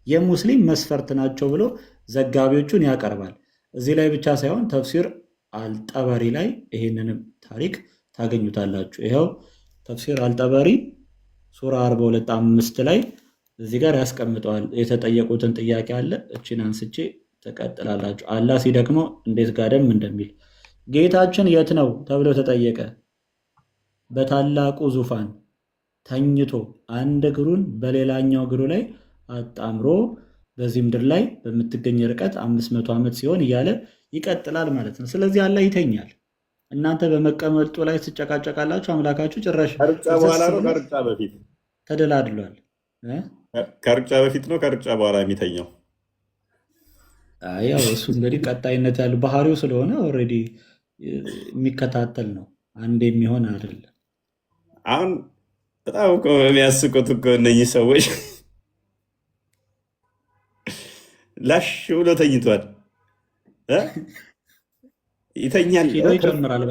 የሙስሊም መስፈርት ናቸው ብሎ ዘጋቢዎቹን ያቀርባል። እዚህ ላይ ብቻ ሳይሆን ተፍሲር አልጠበሪ ላይ ይህንንም ታሪክ ታገኙታላችሁ። ይኸው ተፍሲር አልጠበሪ ሱራ 42:5 ላይ እዚህ ጋር ያስቀምጠዋል። የተጠየቁትን ጥያቄ አለ። እችን አንስቼ ተቀጥላላችሁ። አላህ ሲደክመው እንዴት ጋደም እንደሚል ጌታችን የት ነው ተብሎ ተጠየቀ። በታላቁ ዙፋን ተኝቶ አንድ እግሩን በሌላኛው እግሩ ላይ አጣምሮ በዚህ ምድር ላይ በምትገኝ ርቀት 500 ዓመት ሲሆን እያለ ይቀጥላል ማለት ነው። ስለዚህ አላህ ይተኛል። እናንተ በመቀመጡ ላይ ትጨቃጨቃላችሁ። አምላካችሁ ጭራሽ ከሩጫ በኋላ ነው ከሩጫ በፊት ተደላድሏል። ከሩጫ በፊት ነው ከሩጫ በኋላ የሚተኛው? ያው እሱ እንግዲህ ቀጣይነት ያለው ባህሪው ስለሆነ ኦልሬዲ የሚከታተል ነው። አንድ የሚሆን አይደለም። አሁን በጣም እኮ የሚያስቁት እኮ እነኚህ ሰዎች ላሽ ብሎ ተኝቷል። ይተኛል፣ ይጨምራል።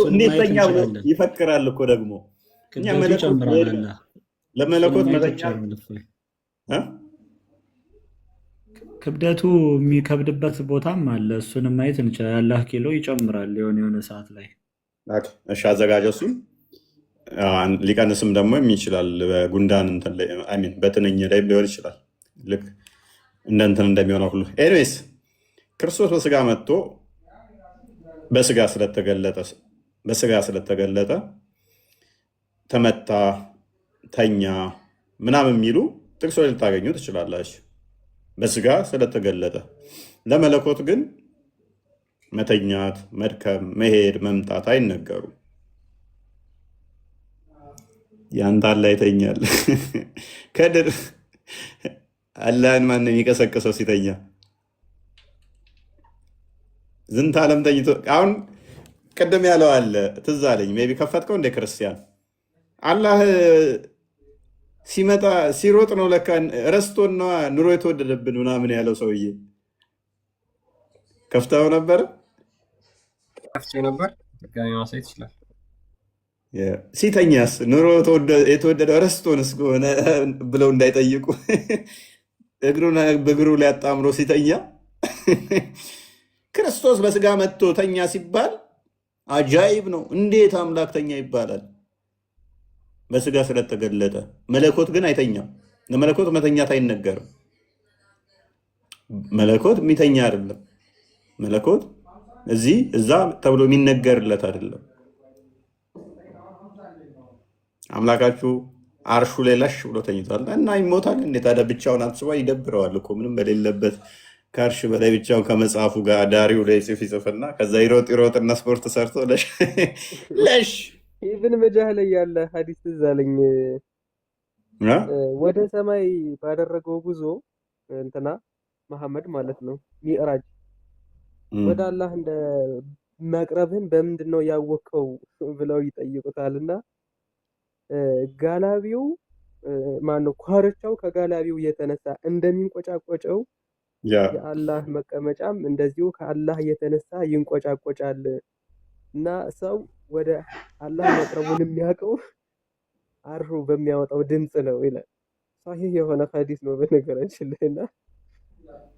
እንዴት ተኛ ብሎ ይፈክራል እኮ ደግሞ እኛ ለመለኮት መተኛ ክብደቱ የሚከብድበት ቦታም አለ። እሱንም ማየት እንችላለን። አላህ ኪሎ ይጨምራል የሆነ ሰዓት ላይ። እሺ አዘጋጀ። እሱን ሊቀንስም ደግሞ ይችላል። በጉንዳን በትንኝ ላይ ሊሆን ይችላል። ልክ እንደ እንትን እንደሚሆነው ሁሉ ኤኒዌይስ ክርስቶስ በስጋ መጥቶ በስጋ ስለተገለጠ ተመታ፣ ተኛ ምናምን የሚሉ ጥቅሶች ልታገኙ ትችላላችሁ። በስጋ ስለተገለጠ። ለመለኮት ግን መተኛት፣ መድከም፣ መሄድ፣ መምጣት አይነገሩም። ያንተ አላህ ይተኛል። ከድር አላህን ማን የሚቀሰቅሰው ሲተኛ? ዝንተ ዓለም ተኝቶ አሁን ቅድም ያለው አለ ትዝ አለኝ። ሜይ ቢ ከፈትከው እንደ ክርስቲያን አላህ ሲመጣ ሲሮጥ ነው ለካ ረስቶን ነዋ ኑሮ የተወደደብን ምናምን ያለው ሰውዬ ከፍተው ነበረ። ከፍቼ ነበር። ድጋሚ ማሳየት ይችላል። ሲተኛስ ኑሮ የተወደደው ረስቶንስ ከሆነ ብለው እንዳይጠይቁ እግሩን በእግሩ ላይ አጣምሮ ሲተኛ ክርስቶስ በስጋ መጥቶ ተኛ ሲባል አጃይብ ነው። እንዴት አምላክ ተኛ ይባላል? በስጋ ስለተገለጠ። መለኮት ግን አይተኛም። ለመለኮት መተኛት አይነገርም። መለኮት የሚተኛ አይደለም። መለኮት እዚህ እዛ ተብሎ የሚነገርለት አይደለም። አምላካችሁ አርሹ ላይ ላሽ ብሎ ተኝቷል እና ይሞታል። እንዴት ታዲያ ብቻውን አስባ ይደብረዋል እኮ ምንም በሌለበት ከአርሽ በላይ ብቻውን ከመጽሐፉ ጋር ዳሪው ላይ ይጽፍና ከዛ ይሮጥ ይሮጥና ስፖርት ሰርቶ ለሽ ኢቭን መጃህ ላይ ያለ ሐዲስ ትዝ አለኝ። ወደ ሰማይ ባደረገው ጉዞ እንትና መሐመድ ማለት ነው ሚዕራጅ ወደ አላህ እንደ መቅረብህን በምንድን ነው ያወቀው ብለው ይጠይቁታልና ጋላቢው ማነው ኳርቻው ከጋላቢው የተነሳ እንደሚንቆጫቆጨው የአላህ መቀመጫም እንደዚሁ ከአላህ የተነሳ ይንቆጫቆጫል እና ሰው ወደ አላህ መቅረቡን የሚያውቀው አርሹ በሚያወጣው ድምፅ ነው ይላል። ሷሂህ የሆነ ሐዲስ ነው በነገራችን ላይ እና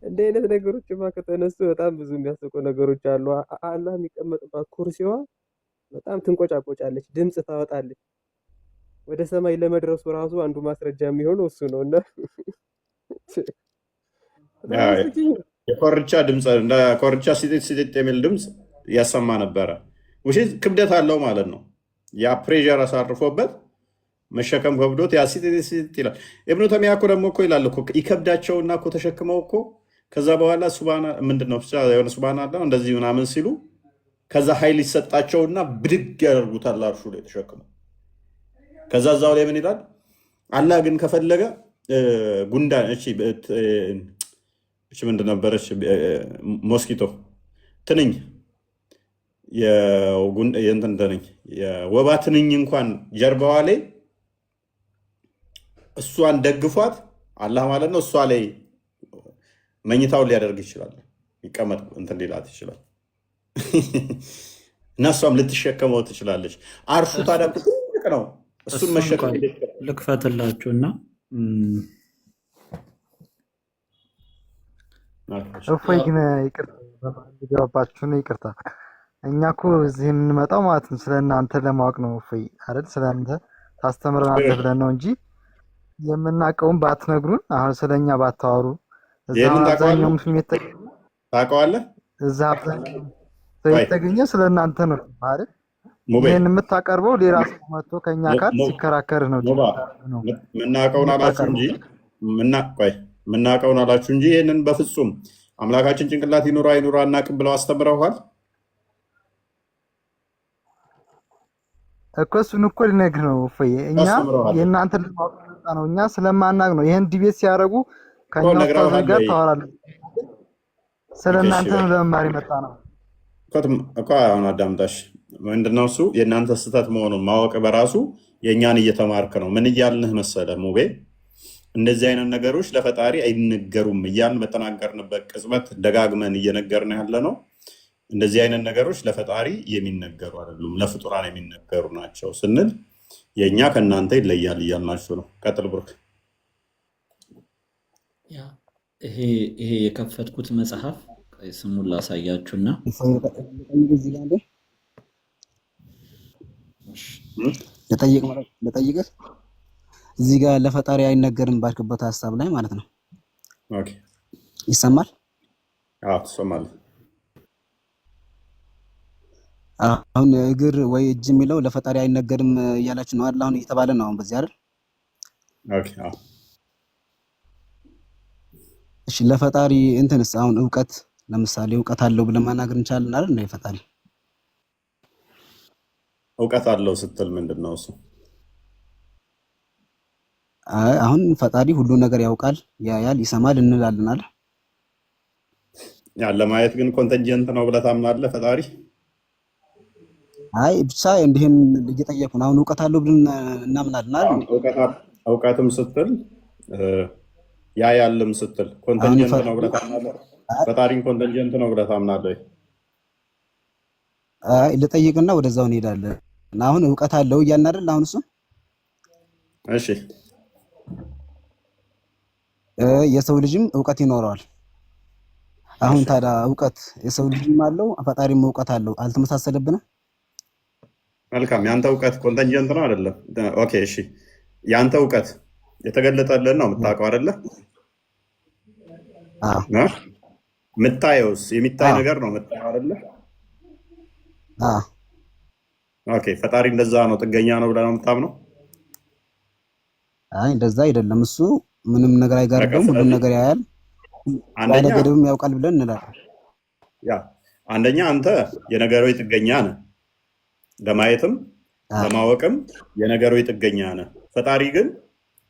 እንደ አይነት ነገሮችማ ከተነሱ በጣም ብዙ የሚያስቁ ነገሮች አሉ። አላህ የሚቀመጥባት ኩርሲዋ በጣም ትንቆጫቆጫለች፣ ድምፅ ታወጣለች። ወደ ሰማይ ለመድረሱ ራሱ አንዱ ማስረጃ የሚሆነው እሱ ነው እና የኮርቻ ድምፅ እንደ ኮርቻ ሲጢጥ የሚል ድምፅ ያሰማ ነበረ። ውሽ ክብደት አለው ማለት ነው። ያ ፕሬዠር አሳርፎበት መሸከም ከብዶት ያ ሲጢጥ ይላል። ኢብኑ ተይሚያ እኮ ደግሞ እኮ ይላል እኮ ይከብዳቸውና እኮ ተሸክመው እኮ ከዛ በኋላ ሱብሃና ምንድነው የሆነ ሱብሃና አለ እንደዚህ ምናምን ሲሉ ከዛ ኃይል ይሰጣቸውና ብድግ ያደርጉታል አርሹ ላይ ተሸክመው። ከዛ እዛው ላይ ምን ይላል? አላህ ግን ከፈለገ ጉንዳን እቺ ምንድን ነበረች? ሞስኪቶ ትንኝ፣ የእንትን ትንኝ፣ የወባ ትንኝ እንኳን ጀርባዋ ላይ እሷን ደግፏት አላህ ማለት ነው። እሷ ላይ መኝታውን ሊያደርግ ይችላል። ይቀመጥ እንትን ሊላት ይችላል እና እሷም ልትሸከመው ትችላለች። አርሹ ታዲያ ትልቅ ነው። እሱን መሸከም ልክፈትላችሁ እና እፎይ ግን ይቅርታ ይቅርታ። እኛ እኮ እዚህ የምንመጣው ማለት ነው ስለ እናንተ ለማወቅ ነው። እፎይ አይደል? ስለ አንተ ታስተምረናለህ ብለን ነው እንጂ የምናውቀውን ባትነግሩን፣ አሁን ስለኛ ባታወሩ። እዛ አብዛኛው ሙስሊም ታውቀዋለህ። እዛ አብዛኛው የተገኘው ስለ እናንተ ነው አይደል? ይህን የምታቀርበው ሌላ ሰው መጥቶ ከኛ ጋር ሲከራከር ነው። ምናውቀውን አላችሁ እንጂ ምናውቀውን አላችሁ እንጂ ይህንን በፍጹም አምላካችን ጭንቅላት ይኑራ አይኑራ አናውቅም ብለው አስተምረዋል እኮ። እሱን እኮ ልነግርህ ነው እፎይ። እኛ የእናንተ ልማወቅ ነው። እኛ ስለማናውቅ ነው። ይህን ዲቤት ሲያደርጉ ከኛ ጋር ታወራለህ። ስለ እናንተ ለመማር የመጣ ነው እኮ። አሁን አዳምጣሽ ምንድነው እሱ የእናንተ ስህተት መሆኑን ማወቅ በራሱ የእኛን እየተማርክ ነው። ምን እያልንህ መሰለ ሙቤ? እንደዚህ አይነት ነገሮች ለፈጣሪ አይነገሩም እያልን በተናገርንበት ቅጽበት ደጋግመን እየነገርን ያለ ነው። እንደዚህ አይነት ነገሮች ለፈጣሪ የሚነገሩ አይደሉም፣ ለፍጡራን የሚነገሩ ናቸው ስንል የእኛ ከእናንተ ይለያል እያልናችሁ ነው። ቀጥል ብሩክ። ይሄ የከፈትኩት መጽሐፍ ስሙን ላሳያችሁና ለጠይቅህ እዚህ ጋር ለፈጣሪ አይነገርም ባልክበት ሀሳብ ላይ ማለት ነው። ይሰማል? አዎ ትሰማለህ። አሁን እግር ወይ እጅ የሚለው ለፈጣሪ አይነገርም እያላችሁ ነው አይደል? አሁን እየተባለ ነው አሁን በዚህ አይደል? እሺ ለፈጣሪ እንትንስ አሁን እውቀት ለምሳሌ እውቀት አለው ብለን ማናገር እንችላለን አይደል? ነው ፈጣሪ እውቀት አለው ስትል ምንድን ነው እሱ? አሁን ፈጣሪ ሁሉ ነገር ያውቃል፣ ያያል፣ ይሰማል እንላለን አይደል? ለማየት ግን ኮንተንጀንት ነው ብለህ ታምናለህ ፈጣሪ? አይ ብቻ እንዲህን እየጠየቁ ነው። አሁን እውቀት አለው ብለን እናምናለን አይደል? እውቀትም ስትል ያያልም ስትል ኮንተንጀንት ነው ብለህ ታምናለህ? ፈጣሪን ኮንተንጀንት ነው ብለህ ታምናለህ? ልጠይቅና ወደዛው እንሄዳለን። አሁን እውቀት አለው እያልን አይደል? አሁን እሱ እሺ የሰው ልጅም እውቀት ይኖረዋል። አሁን ታዲያ እውቀት የሰው ልጅም አለው ፈጣሪም እውቀት አለው። አልተመሳሰለብንም? መልካም። ያንተ እውቀት ኮንተንጀንት ነው አይደለም? ኦኬ እሺ። ያንተ እውቀት የተገለጠልን ነው የምታውቀው አይደለ? የምታየውስ የሚታይ ነገር ነው የምታየው አይደለ? ኦኬ። ፈጣሪ እንደዛ ነው ጥገኛ ነው ብለህ ነው የምታምነው? አይ እንደዛ አይደለም። እሱ ምንም ነገር አይጋርደውም፣ ሁሉም ነገር ያያል፣ ያለ ገደብም ያውቃል ብለን እንላለን። ያ አንደኛ አንተ የነገሮች ጥገኛ ነህ፣ ለማየትም ለማወቅም የነገሮች ጥገኛ ነህ። ፈጣሪ ግን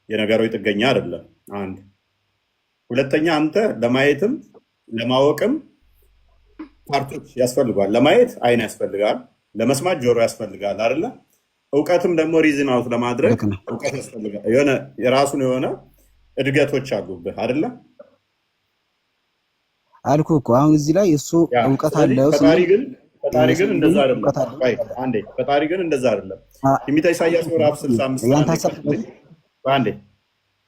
የነገሮች ጥገኛ አይደለም። አንድ ሁለተኛ አንተ ለማየትም ለማወቅም ፓርቶች ያስፈልጓል። ለማየት አይን ያስፈልጋል፣ ለመስማት ጆሮ ያስፈልጋል አይደለ? እውቀትም ደግሞ ሪዝን አውት ለማድረግ እውቀት ያስፈልጋል። የሆነ የራሱን የሆነ እድገቶች አሉብህ አይደለ? አልኩ እኮ አሁን እዚህ ላይ እሱ እውቀት አለው። ፈጣሪ ግን እንደዛ አይደለም። አንዴ ፈጣሪ ግን እንደዛ አይደለም። ትንቢተ ኢሳይያስ ምዕራፍ 65 አንዴ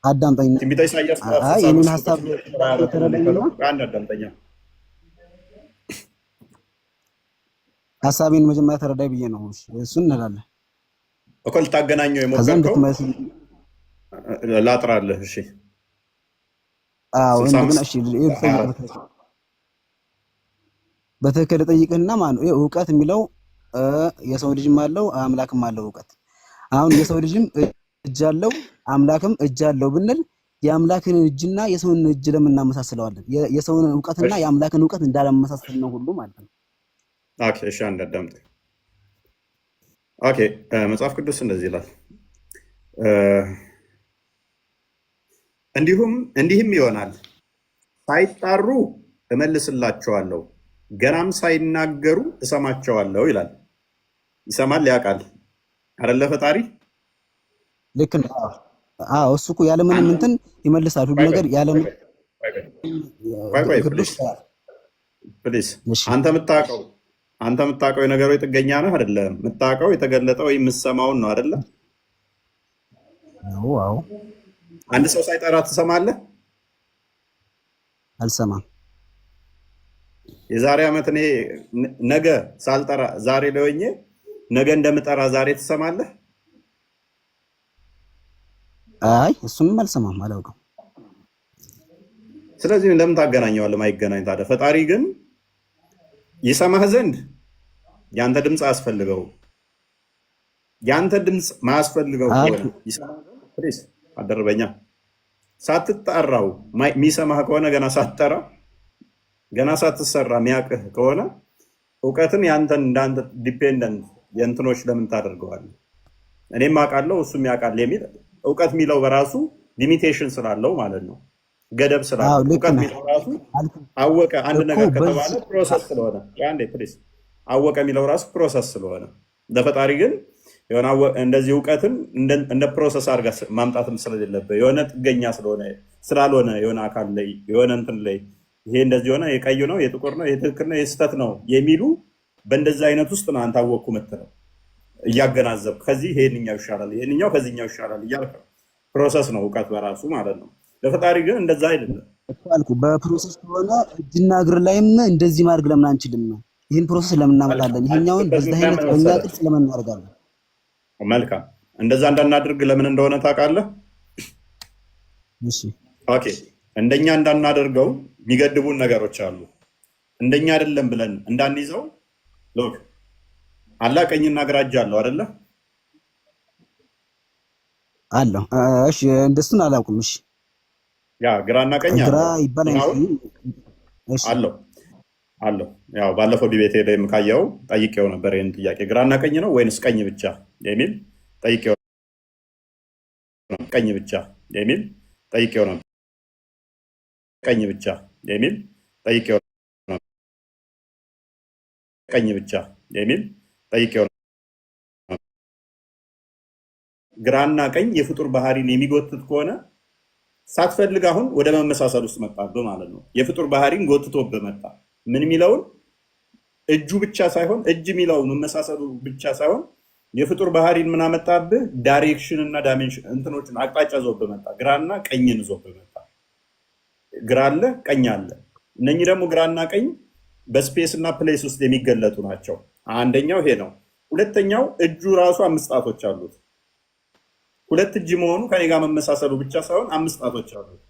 አዳምጠኝ። ትንቢተ ኢሳይያስ ምዕራፍ 65 አንድ አዳምጠኛ። ሐሳቤን መጀመሪያ ተረዳይ ብዬ ነው እሱን እንላለን እኮ ልታገናኘው የሞከርከው ላጥራለህ። እሺ እንደገና እሺ በትክክል ጠይቅህና ማለት ነው። እውቀት የሚለው የሰው ልጅም አለው አምላክም አለው እውቀት። አሁን የሰው ልጅም እጅ አለው አምላክም እጅ አለው ብንል የአምላክን እጅና የሰውን እጅ ለምን እናመሳስለዋለን? የሰውን እውቀትና የአምላክን እውቀት እንዳለመሳሰል ነው ሁሉ ማለት ነው። ኦኬ እሺ፣ አንድ አዳምጥ። ኦኬ መጽሐፍ ቅዱስ እንደዚህ ይላል፣ እንዲህም ይሆናል ሳይጣሩ እመልስላቸዋለሁ፣ ገናም ሳይናገሩ እሰማቸዋለሁ ይላል። ይሰማል፣ ያውቃል አይደለ? ፈጣሪ ልክ ነው። አዎ እሱ እኮ ያለምንም እንትን ይመልሳል ሁሉ ነገር ያለምንም። ፕሊዝ አንተ የምታውቀው የነገሮች ጥገኛ ነህ አይደለም? የምታውቀው የተገለጠው ወይም የምትሰማውን ነው አይደለ? አዎ። አንድ ሰው ሳይጠራ ትሰማለህ? አልሰማም። የዛሬ ዓመት እኔ ነገ ሳልጠራ ዛሬ ላይ ሆኜ ነገ እንደምጠራ ዛሬ ትሰማለህ? አይ እሱንም አልሰማም፣ አላውቅም። ስለዚህ ለምን ታገናኘዋለህ? ማይገናኝ ታዲያ። ፈጣሪ ግን ይሰማህ ዘንድ ያንተ ድምፅ አያስፈልገው። ያንተ ድምፅ ማያስፈልገው ከሆነ ይሰማህ ዘንድ አደረበኛ ሳትጠራው የሚሰማህ ከሆነ ገና ሳትጠራ ገና ሳትሰራ የሚያውቅህ ከሆነ እውቀትን ያንተን እንዳንተ ዲፔንደንት የእንትኖች ለምን ታደርገዋለህ? እኔም አውቃለሁ እሱም ያውቃል የሚል እውቀት የሚለው በራሱ ሊሚቴሽን ስላለው ማለት ነው፣ ገደብ ስላለው እውቀት የሚለው ራሱ አወቀ አንድ ነገር ከተባለ ፕሮሰስ ስለሆነ አወቀ የሚለው ራሱ ፕሮሰስ ስለሆነ ለፈጣሪ ግን የሆነ እንደዚህ እውቀትን እንደ ፕሮሰስ አድርጋ ማምጣትም ስለሌለበት የሆነ ጥገኛ ስላልሆነ የሆነ አካል ላይ የሆነ እንትን ላይ ይሄ እንደዚህ ሆነ የቀይ ነው የጥቁር ነው የትክክል ነው የስህተት ነው የሚሉ በእንደዚህ አይነት ውስጥ ነው አንተ አወቅኩ የምትለው እያገናዘብክ ከዚህ ይሄንኛው ይሻላል ይሄንኛው ከዚህኛው ይሻላል እያልክ ፕሮሰስ ነው እውቀት በራሱ ማለት ነው። ለፈጣሪ ግን እንደዛ አይደለም አልኩ። በፕሮሰስ ከሆነ እጅና እግር ላይም እንደዚህ ማድረግ ለምን አንችልም? ይህን ፕሮሰስ ለምን እናመጣለን? ይሄኛውን በዛ አይነት በእኛ ቅርጽ ለምን እናደርጋለን? መልካም እንደዛ እንዳናደርግ ለምን እንደሆነ ታውቃለህ? እሺ ኦኬ። እንደኛ እንዳናደርገው የሚገድቡን ነገሮች አሉ። እንደኛ አይደለም ብለን እንዳንይዘው ሎክ አላህ ቀኝና ግራ እጅ አለው አይደለ? አለው። እሺ እንደሱን አላውቅም። እሺ ያ ግራና ቀኝ ግራ ይባላል አለው። ያው ባለፈው ዲቤት ላይ ካየው ጠይቄው ነበር ይሄን ጥያቄ ግራና ቀኝ ነው ወይንስ ቀኝ ብቻ የሚል ጠይቄው ቀኝ ብቻ የሚል ጠይቄው ነበር። ቀኝ ብቻ የሚል ጠይቄው ነበር። ቀኝ ብቻ የሚል ጠይቄው ነበር። ግራና ቀኝ የፍጡር ባህሪን የሚጎትት ከሆነ ሳትፈልግ አሁን ወደ መመሳሰል ውስጥ መጣብህ ማለት ነው። የፍጡር ባህሪን ጎትቶብህ መጣ። ምን የሚለውን እጁ ብቻ ሳይሆን እጅ የሚለው መመሳሰሉ ብቻ ሳይሆን የፍጡር ባህሪን ምን አመጣብህ? ዳይሬክሽን እና ዳይሜንሽን እንትኖችን አቅጣጫ ዞብህ መጣ። ግራና ቀኝን ዞብህ መጣ። ግራ አለ፣ ቀኝ አለ። እነኚህ ደግሞ ግራና ቀኝ በስፔስ እና ፕሌስ ውስጥ የሚገለጡ ናቸው። አንደኛው ይሄ ነው። ሁለተኛው እጁ ራሱ 5 ጣቶች አሉት። 2 እጅ መሆኑ ከኔ ጋር መመሳሰሉ ብቻ ሳይሆን 5 ጣቶች አሉት።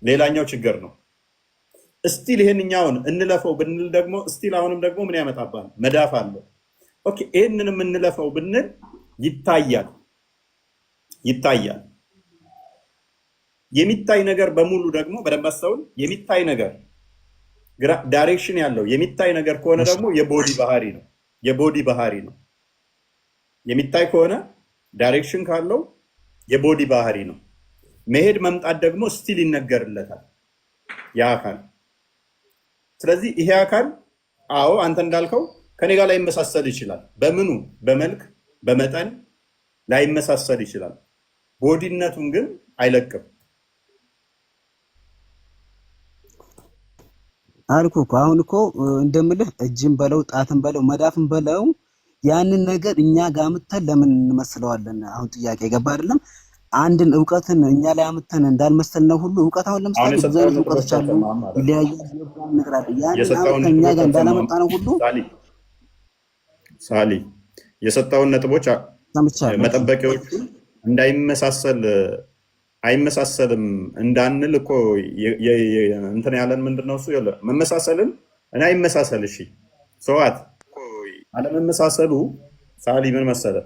ሌላኛው ችግር ነው። እስቲል ይሄንኛውን እንለፈው ብንል ደግሞ እስቲል አሁንም ደግሞ ምን ያመጣባል? መዳፍ አለው። ኦኬ ይሄንንም እንለፈው ብንል ይታያል። የሚታይ ነገር በሙሉ ደግሞ በደንብ አስተውል። የሚታይ ነገር ዳይሬክሽን ያለው የሚታይ ነገር ከሆነ ደግሞ የቦዲ ባህሪ ነው። የሚታይ ከሆነ ዳይሬክሽን ካለው የቦዲ ባህሪ ነው። መሄድ መምጣት ደግሞ ስቲል ይነገርለታል ያ አካል። ስለዚህ ይሄ አካል አዎ አንተ እንዳልከው ከኔ ጋር ላይመሳሰል ይችላል። በምኑ በመልክ በመጠን ላይመሳሰል ይችላል። ቦዲነቱን ግን አይለቅም። አልኩ እኮ አሁን እኮ እንደምልህ እጅን በለው ጣትን በለው መዳፍን በለው ያንን ነገር እኛ ጋር አምጥተን ለምን እንመስለዋለን? አሁን ጥያቄ ገባ አይደለም? አንድን እውቀትን እኛ ላይ አምጥተን እንዳልመሰልነው ሁሉ እውቀት አሁን ለምሳሌ ብዙ አይነት እውቀቶች አሉ፣ ይለያያል። ያንን አምጥተን እኛ ጋር እንዳላመጣነው ሁሉ ሳሊ የሰጣውን ነጥቦች መጠበቂያዎቹ እንዳይመሳሰል አይመሳሰልም እንዳንል እኮ እንትን ያለን ምንድነው? እሱ መመሳሰልን እና አይመሳሰል። እሺ ሰዋት አለመመሳሰሉ ሳሊ ምን መሰለ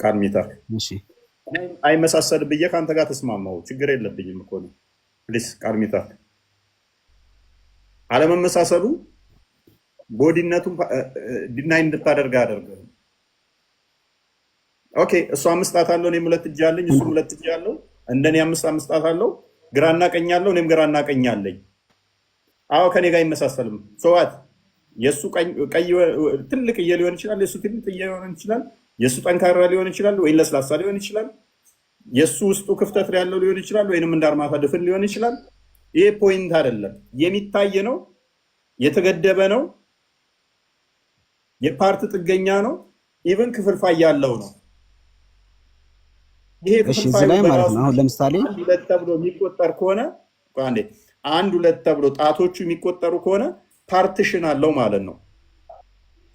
ካርሚታ አይመሳሰል ብዬ ከአንተ ጋር ተስማማው፣ ችግር የለብኝም እኮ ነው። ፕሊስ ካርሚታ አለመመሳሰሉ ቦዲነቱን ዲናይ እንድታደርግ አደርገው። ኦኬ እሱ 5 ጣት አለው፣ እኔም 2 እጅ አለኝ፣ እሱም 2 እጅ አለው። እንደኔ 5 ጣት አለው፣ ግራና ቀኝ አለው፣ እኔም ግራና ቀኝ አለኝ። አዎ ከኔ ጋር አይመሳሰልም። ሰዋት የሱ ቀይ ትልቅዬ ሊሆን ይችላል፣ የሱ ትልቅዬ ሊሆን ይችላል፣ የሱ ጠንካራ ሊሆን ይችላል፣ ወይ ለስላሳ ሊሆን ይችላል፣ የሱ ውስጡ ክፍተት ያለው ሊሆን ይችላል፣ ወይንም እንዳርማታ ድፍን ሊሆን ይችላል። ይሄ ፖይንት አይደለም። የሚታይ ነው፣ የተገደበ ነው፣ የፓርት ጥገኛ ነው፣ ኢቭን ክፍልፋይ ያለው ነው። ይሄ ክፍልፋይ ማለት ነው። አሁን ለምሳሌ 1 ተብሎ የሚቆጠር ከሆነ 1 ተብሎ ጣቶቹ የሚቆጠሩ ከሆነ ፓርቲሽን አለው ማለት ነው።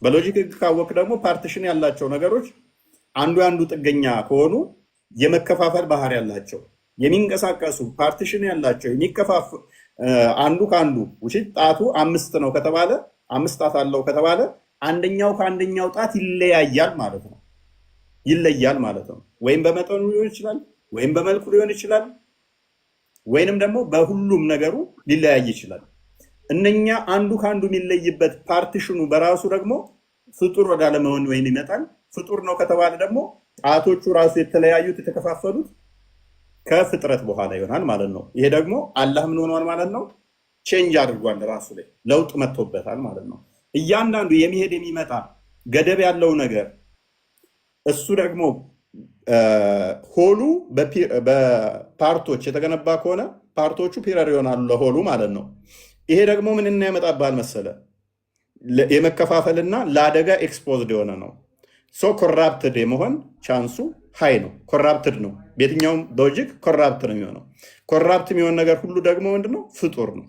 በሎጂክ ህግ ካወቅ ደግሞ ፓርቲሽን ያላቸው ነገሮች አንዱ ጥገኛ ከሆኑ የመከፋፈል ባህሪ ያላቸው የሚንቀሳቀሱ ፓርቲሽን ያላቸው የሚከፋፍ አንዱ ከአንዱ ውጪ ጣቱ 5 ነው ከተባለ 5 ጣት አለው ከተባለ አንደኛው ከአንደኛው ጣት ይለያያል ማለት ነው። ወይም በመጠኑ ሊሆን ይችላል፣ ወይም በመልኩ ሊሆን ይችላል፣ ወይንም ደግሞ በሁሉም ነገሩ ሊለያይ ይችላል። እነኛ አንዱ ከአንዱ የሚለይበት ፓርቲሽኑ በራሱ ደግሞ ፍጡር ወደ አለመሆን ወይን ይመጣል። ፍጡር ነው ከተባለ ደግሞ ጣቶቹ ራሱ የተለያዩት የተከፋፈሉት ከፍጥረት በኋላ ይሆናል ማለት ነው። ይሄ ደግሞ አላህ ምን ሆኗል ማለት ነው? ቼንጅ አድርጓል፣ ራሱ ላይ ለውጥ መጥቶበታል ማለት ነው። እያንዳንዱ የሚሄድ የሚመጣ ገደብ ያለው ነገር እሱ ደግሞ ሆሉ በፓርቶች የተገነባ ከሆነ ፓርቶቹ ፒረር ይሆናሉ ለሆሉ ማለት ነው። ይሄ ደግሞ ምን ያመጣብሃል መሰለ? የመከፋፈልና ለአደጋ ኤክስፖዝድ የሆነ ነው። ሶ ኮራፕትድ የመሆን ቻንሱ ሃይ ነው። ኮራፕትድ ነው። በየትኛውም ሎጂክ ኮራፕት ነው የሚሆነው። ኮራፕት የሚሆን ነገር ሁሉ ደግሞ ምንድነው? ፍጡር ነው።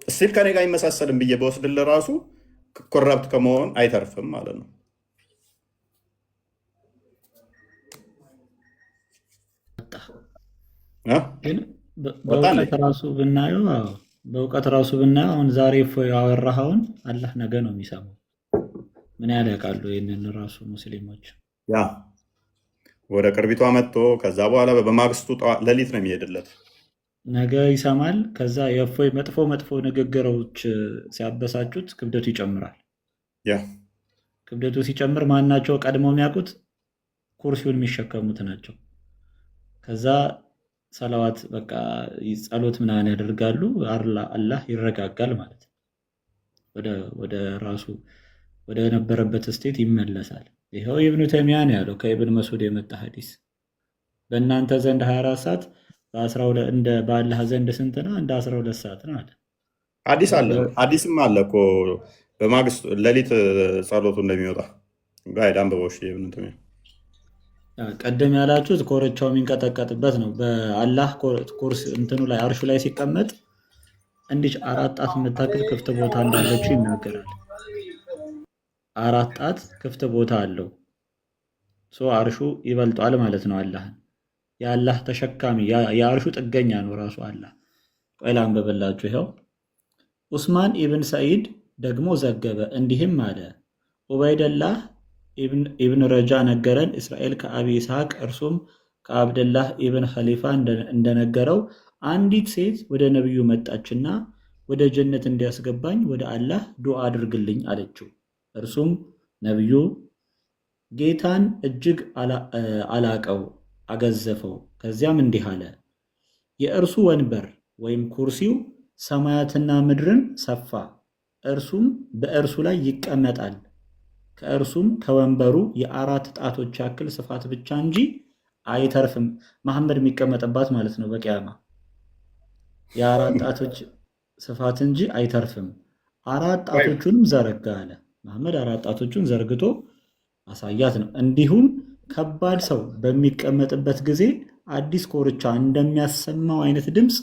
እስቲል ከኔ ጋር አይመሳሰልም ብዬ በወስድልህ ራሱ ኮራፕት ከመሆን አይተርፍም ማለት ነው። ግን በእውቀት ራሱ ብናየው አሁን ዛሬ እፎይ ያወራኸውን አላህ ነገ ነው የሚሰማው። ምን ያህል ያውቃሉ ይህንን ራሱ ሙስሊሞች? ያ ወደ ቅርቢቷ መጥቶ ከዛ በኋላ በማግስቱ ሌሊት ነው የሚሄድለት። ነገ ይሰማል። ከዛ የእፎይ መጥፎ ንግግሮች ሲያበሳጩት ክብደቱ ይጨምራል። ክብደቱ ሲጨምር ማናቸው ቀድመው የሚያውቁት? ኩርሲውን የሚሸከሙት ናቸው። ከዛ ሰላዋት በቃ ጸሎት ምናምን ያደርጋሉ። አላህ ይረጋጋል ማለት ነው። ወደ ራሱ ወደ ነበረበት ስቴት ይመለሳል። ይኸው ኢብኑ ተይሚያ ነው ያለው፣ ከኢብን መስዑድ የመጣ ሐዲስ። በእናንተ ዘንድ 24 ሰዓት በአላህ ዘንድ ስንት ነው? እንደ 12 ሰዓት ነው አለ። ሐዲስም አለ እኮ በማግስቱ ሌሊት ጸሎቱ እንደሚወጣ ጋይድ አንብበው። ቀደም ያላችሁት ኮርቻው የሚንቀጠቀጥበት ነው። በአላህ ኮርስ እንትኑ ላይ አርሹ ላይ ሲቀመጥ እንዲህ 4 ጣት የምታክል ክፍት ቦታ እንዳለችው ይናገራል። 4 ጣት ክፍት ቦታ አለው። አርሹ ይበልጧል ማለት ነው አላህን። የአላህ ተሸካሚ የአርሹ ጥገኛ ነው ራሱ አላህ። ቆይ ላንብብላችሁ። ይኸው ዑስማን ኢብን ሰዒድ ደግሞ ዘገበ እንዲህም አለ፣ ዑበይደላህ ኢብን ረጃ ነገረን፣ እስራኤል ከአቢ ይስሐቅ እርሱም ከአብደላህ ኢብን ኸሊፋ እንደነገረው አንዲት ሴት ወደ ነቢዩ መጣችና ወደ ጀነት እንዲያስገባኝ ወደ አላህ ዱዓ አድርግልኝ አለችው። እርሱም ነቢዩ ጌታን እጅግ አላቀው አገዘፈው። ከዚያም እንዲህ አለ፣ የእርሱ ወንበር ወይም ኩርሲው ሰማያትና ምድርን ሰፋ፣ እርሱም በእርሱ ላይ ይቀመጣል። ከእርሱም ከወንበሩ የ4 ጣቶች ያክል ስፋት ብቻ እንጂ አይተርፍም። መሐመድ የሚቀመጥባት ማለት ነው በቂያማ የ4 ጣቶች ስፋት እንጂ አይተርፍም። 4 ጣቶቹንም ዘረጋ አለ። መሐመድ 4 ጣቶቹን ዘርግቶ አሳያት ነው። እንዲሁም ከባድ ሰው በሚቀመጥበት ጊዜ አዲስ ኮርቻ እንደሚያሰማው አይነት ድምፅ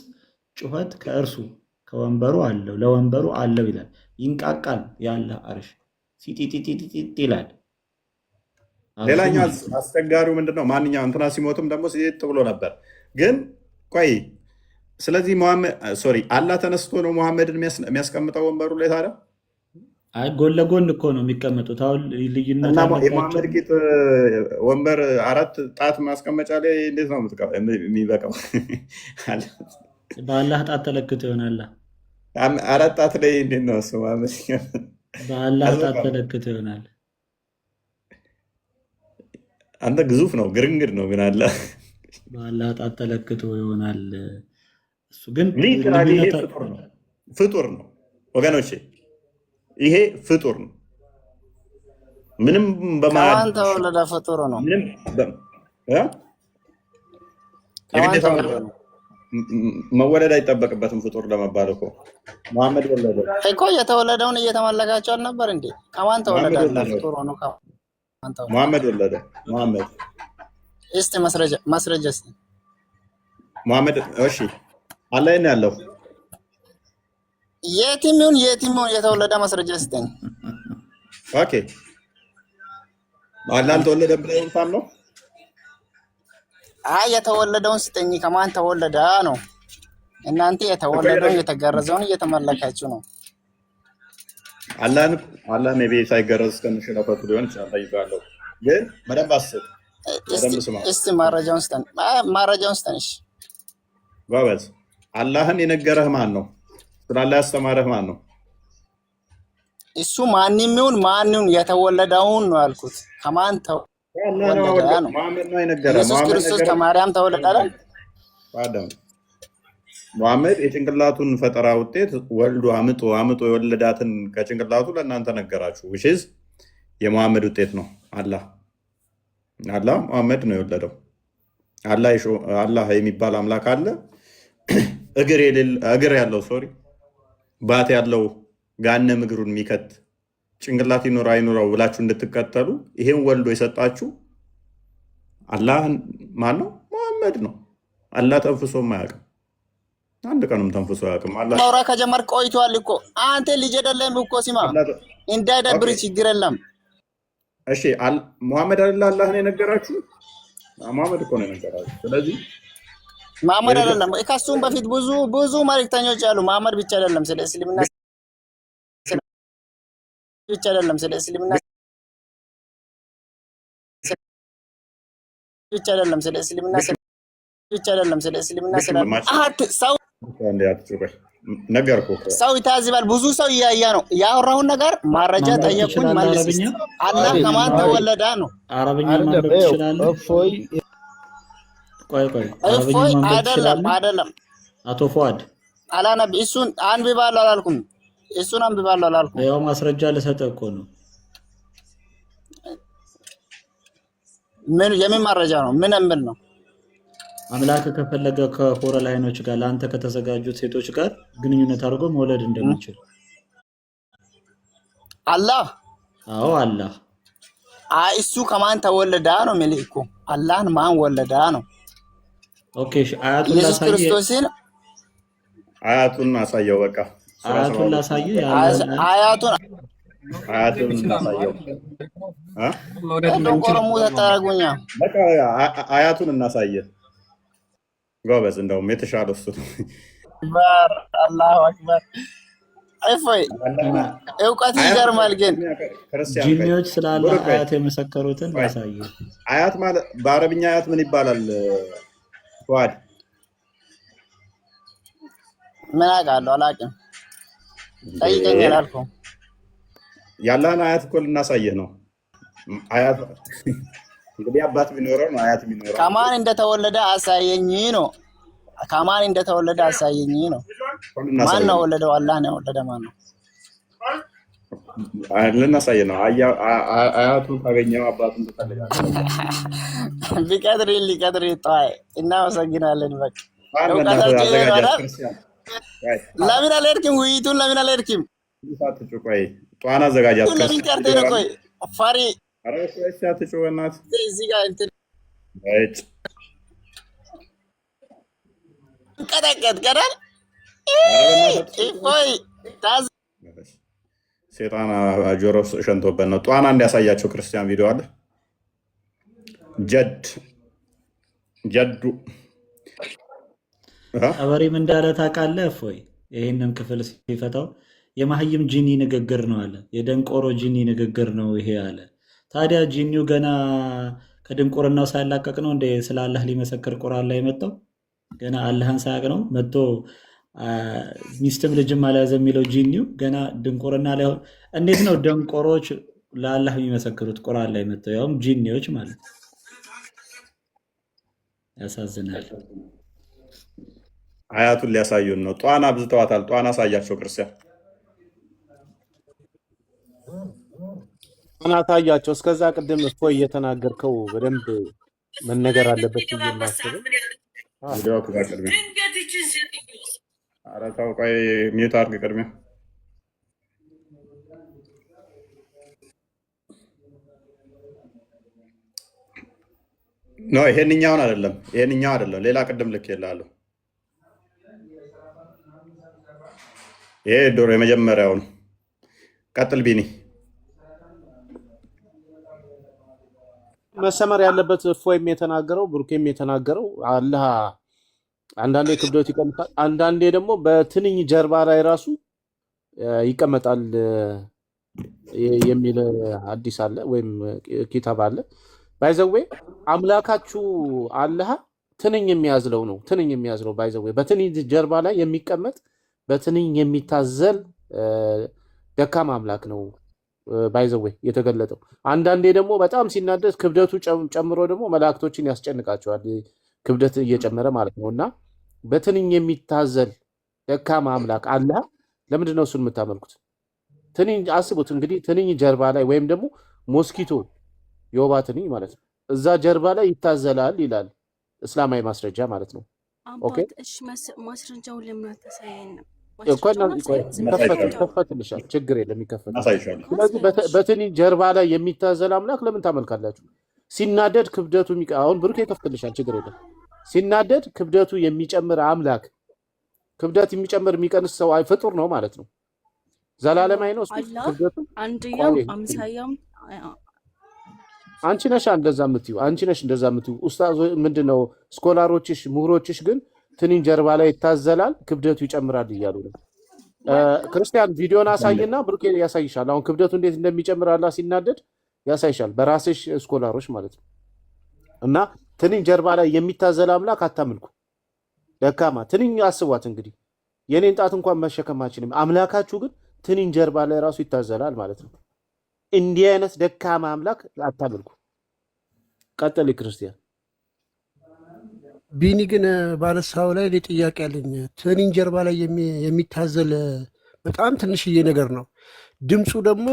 ጩኸት ከእርሱ ከወንበሩ አለው ለወንበሩ አለው ይላል። ይንቃቃል የአላህ አርሽ ሲጢጢጢጢ ይላል። ሌላኛው አስቸጋሪው ምንድነው? ማንኛው እንትና ሲሞትም ደግሞ ሲጥ ብሎ ነበር። ግን ቆይ ስለዚህ አላህ ተነስቶ ነው ሙሐመድን የሚያስቀምጠው ወንበሩ ላይ ታዲያ? አይ ጎን ለጎን እኮ ነው የሚቀመጡት። አሁን ልዩነት የሙሐመድ ጌጥ ወንበር 4 ጣት ማስቀመጫ ላይ እንዴት ነው የሚበቃው? በአላህ ጣት ተለክቶ ይሆናል። 4 ጣት ላይ እንዴት ነው እሱ? በአላህ ጣት ተለክቶ ይሆናል። አንተ ግዙፍ ነው ግርንግድ ነው ግን አለ በአላህ ጣት ተለክቶ ይሆናል። እሱ ግን ፍጡር ነው ወገኖቼ፣ ይሄ ፍጡር ነው። ምንም ከማን ተወለደ? ፍጡር ነው። መወለድ አይጠበቅበትም ፍጡር ለመባል እኮ። መሐመድ ወለደ እኮ የተወለደውን እየተመለካቸው አልነበር እንዴ? ከማን ተወለደ? ፍጡር ሆኖ መሐመድ ወለደ። መሐመድ እስቲ ማስረጃ እስቲ መሐመድ እሺ፣ አላህ ነው ያለው። የትም ይሁን የተወለደ ማስረጃ ስጠኝ። ኦኬ አላህ አልተወለደም ብለህ ነው? አይ የተወለደውን ስጠኝ። ከማን ተወለደ ነው? እናንተ የተወለደውን የተገረዘውን እየተመለካችሁ ነው። አላህ ነቢ ሳይገረዝ እስከነሸነፈቱ ሊሆን ይችላል ይባላል። ግን በደንብ አስብ፣ በደንብ ስማ። እስቲ መረጃውን ስጠን። እሺ ጎበዝ። አላህን የነገረህ ማን ነው? ስላላ ያስተማረህ ማን ነው? እሱ ማንም ይሁን ማንም የተወለደውን ነው ያልኩት። ከማን ተወለደ ነው? መሐመድ ነው የነገረህ። ኢየሱስ ክርስቶስ ከማርያም ተወለደ አይደል? አዳም መሐመድ የጭንቅላቱን ፈጠራ ውጤት ወልዶ አምጦ የወለዳትን ከጭንቅላቱ ለእናንተ ነገራችሁ። ውሽዝ የመሐመድ ውጤት ነው። አላህ መሐመድ ነው የወለደው። አላህ የሚባል አምላክ አለ። እግር ያለው ባት ያለው ጋነም እግሩን የሚከት ጭንቅላት ይኖር አይኖረው ብላችሁ እንድትከተሉ ይሄን ወልዶ የሰጣችሁ አላህ ማን ነው? መሐመድ ነው። አላህ ተንፍሶ አያውቅም። አንድ ቀንም ተንፍሶ አያውቅም። ማውራ ከጀመር ቆይቷል እኮ አንተ ልጅ አይደለም እኮ ሲማ እንዳይደብር ችግር የለም። እሺ መሐመድ አይደለ አላህ ነው የነገራችሁ? መሐመድ እኮ ነው የነገራችሁ። ስለዚህ መሐመድ አይደለም ከሱም በፊት ብዙ መልእክተኞች አሉ። መሐመድ ብቻ አይደለም። ስለ እስልምና ብቻ አይደለም። ስለ እስልምና ብቻ አይደለም። ስለ እስልምና ብቻ አይደለም። ስለ እስልምና ሰው ነገርኩህ እኮ ሰው ይታዝባል። ብዙ ሰው እያያ ነው ያወራውን ነገር ማረጃ ጠየቁኝ መልስ። አላህ ከማን ተወለደ ነው? አረብኛ ማንበብ ትችላለህ? ቆይ እፎይ አይደለም አቶ ፉአድ አላነብ እሱን አንብባለሁ አላልኩም። እሱን አንብባለሁ አላልኩም። ያው ማስረጃ ልሰጥህ እኮ ነው። ምን የምን ማረጃ ነው? ምን እምል ነው? አምላክ ከፈለገ ከኮረላይኖች ጋር ለአንተ ከተዘጋጁት ሴቶች ጋር ግንኙነት አድርጎ መውለድ እንደሚችል አላህ አዎ አላህ እሱ ከማን ተወለዳ ነው የሚልህ እኮ አላህን ማን ወለዳ ነው? ኦኬ አያቱን ኢየሱስ ላሳየህ ክርስቶስን አያቱን አሳየው። በቃ አያቱን ላሳየህ አያቱን እናሳየው። ቆረሙ ተታረጉኛ በቃ አያቱን እናሳየህ። ጎበዝ፣ እንደውም የተሻለው እሱ ነው። አክበር አላሁ አክበር። አይፎይ እውቀት ይገርማል። ግን ጂኒዎች ስላለ አያት የመሰከሩትን ላሳየህ። አያት ማለት በአረብኛ አያት ምን ይባላል? ፏድ ምን አውቃለሁ? አላውቅም። ጠይቀኝ አላልኩም። ያለህን አያት እኮ ልናሳየህ ነው። አያት እንግዲህ አባት ቢኖረው ነው አያት ቢኖረው። ከማን እንደተወለደ አሳየኝ ነው። ከማን እንደተወለደ አሳየኝ ነው። ማን ነው ወለደው? አላህ ነው ወለደ። ማን ነው? ልናሳየህ ነው። አያቱን ካገኘው አባቱን ትፈልጋለህ። ሊቀጥሪ ጠዋይ እናመሰግናለን። በቃ ለምን አልሄድክም? ውይይቱን ለምን አልሄድክም? ቆይ ጧና አዘጋጃት። ለምን ቀርተህ ነው? ቆይ ፈሪ አትጩህ በእናትህ። እዚህ ጋር እንትን ቀጠቀጥ ቀዳል ቆይ ሴጣን ጆሮ ሸንቶበት ነው። ጧና እንዲያሳያቸው ክርስቲያን ቪዲዮ አለ። ጀዱ ቀበሪም እንዳለ ታውቃለህ? እፎይ ይህንን ክፍል ሲፈታው የማህይም ጂኒ ንግግር ነው አለ። የደንቆሮ ጂኒ ንግግር ነው ይሄ አለ። ታዲያ ጂኒው ገና ከድንቁርናው ሳያላቀቅ ነው እንደ ስለ አላህ ሊመሰክር ቁርአን ላይ መጣው። ገና አላህን ሳያቅ ነው መጥቶ ሚስትም ልጅም አልያዘ የሚለው ጂኒው ገና ድንቁርና ላይ። እንዴት ነው ደንቆሮች ለአላህ የሚመሰክሩት ቁርአን ላይ መጥተው? ያውም ጂኒዎች ማለት ነው። ያሳዝናል። አያቱን ሊያሳዩን ነው። ጧና አብዝተዋታል። ጧና አሳያቸው ክርስቲያን። ጧና ታያቸው። እስከዛ ቅድም እፎይ እየተናገርከው በደንብ መነገር አለበት ብዬ የማስበው ቪዲዮ ቅድሚያ። ኧረ ተው ቆይ ሚዩት አድርግ ቅድሚያ። ኖ ይሄንኛውን አይደለም፣ ይሄንኛው አይደለም። ሌላ ቅድም ልክ የላለሁ። ይሄ ዶሮ የመጀመሪያው ነው። ቀጥል ቢኒ። መሰመር ያለበት እፎይም የተናገረው ብሩኬም የተናገረው አላህ አንዳንዴ ክብደት ይቀምጣል፣ አንዳንዴ ደግሞ በትንኝ ጀርባ ላይ ራሱ ይቀመጣል የሚል ሐዲስ አለ ወይም ኪታብ አለ። ባይዘዌ አምላካችሁ አላህ ትንኝ የሚያዝለው ነው። ትንኝ የሚያዝለው ባይዘዌ በትንኝ ጀርባ ላይ የሚቀመጥ በትንኝ የሚታዘል ደካማ አምላክ ነው ባይዘዌ የተገለጠው። አንዳንዴ ደግሞ በጣም ሲናደድ ክብደቱ ጨምሮ ደግሞ መላእክቶችን ያስጨንቃቸዋል፣ ክብደት እየጨመረ ማለት ነው። እና በትንኝ የሚታዘል ደካማ አምላክ አላህ ለምንድን ነው እሱን የምታመልኩት? ትንኝ አስቡት እንግዲህ ትንኝ ጀርባ ላይ ወይም ደግሞ ሞስኪቶ የወባ ትንኝ ማለት ነው እዛ ጀርባ ላይ ይታዘላል ይላል እስላማዊ ማስረጃ ማለት ነው። ኦኬ እሺ ማስረጃውን ለምን አታሳየንም? ከፈትልሻል፣ ችግር የለም ይከፈታል። ስለዚህ በትንኝ ጀርባ ላይ የሚታዘል አምላክ ለምን ታመልካላችሁ? ሲናደድ ክብደቱ አሁን ብሩክ ይከፍትልሻል፣ ችግር የለም። ሲናደድ ክብደቱ የሚጨምር አምላክ ክብደት የሚጨምር የሚቀንስ ሰው ፍጡር ነው ማለት ነው። ዘላለማዊ ነው ክብደቱ። አንድያም አምሳያም አንቺ ነሽ እንደዛ የምትይው፣ አንቺ ነሽ እንደዛ የምትይው። ኡስታዝ ምንድነው ስኮላሮችሽ ምሁሮችሽ ግን ትንኝ ጀርባ ላይ ይታዘላል ክብደቱ ይጨምራል እያሉ ነው። ክርስቲያን ቪዲዮን አሳይና ብሩክ ያሳይሻል። አሁን ክብደቱ እንዴት እንደሚጨምር አላህ ሲናደድ ያሳይሻል፣ በራስሽ ስኮላሮች ማለት ነው። እና ትንኝ ጀርባ ላይ የሚታዘል አምላክ አታምልኩ። ደካማ ትንኝ አስቧት እንግዲህ የኔን ጣት እንኳን መሸከም አችልም። አምላካችሁ ግን ትንኝ ጀርባ ላይ ራሱ ይታዘላል ማለት ነው። እንዲህ አይነት ደካማ አምላክ አታምልኩ። ቀጥል ክርስቲያን። ቢኒ ግን ባነሳው ላይ ጥያቄ አለኝ። ትንኝ ጀርባ ላይ የሚታዘል በጣም ትንሽዬ ነገር ነው። ድምፁ ደግሞ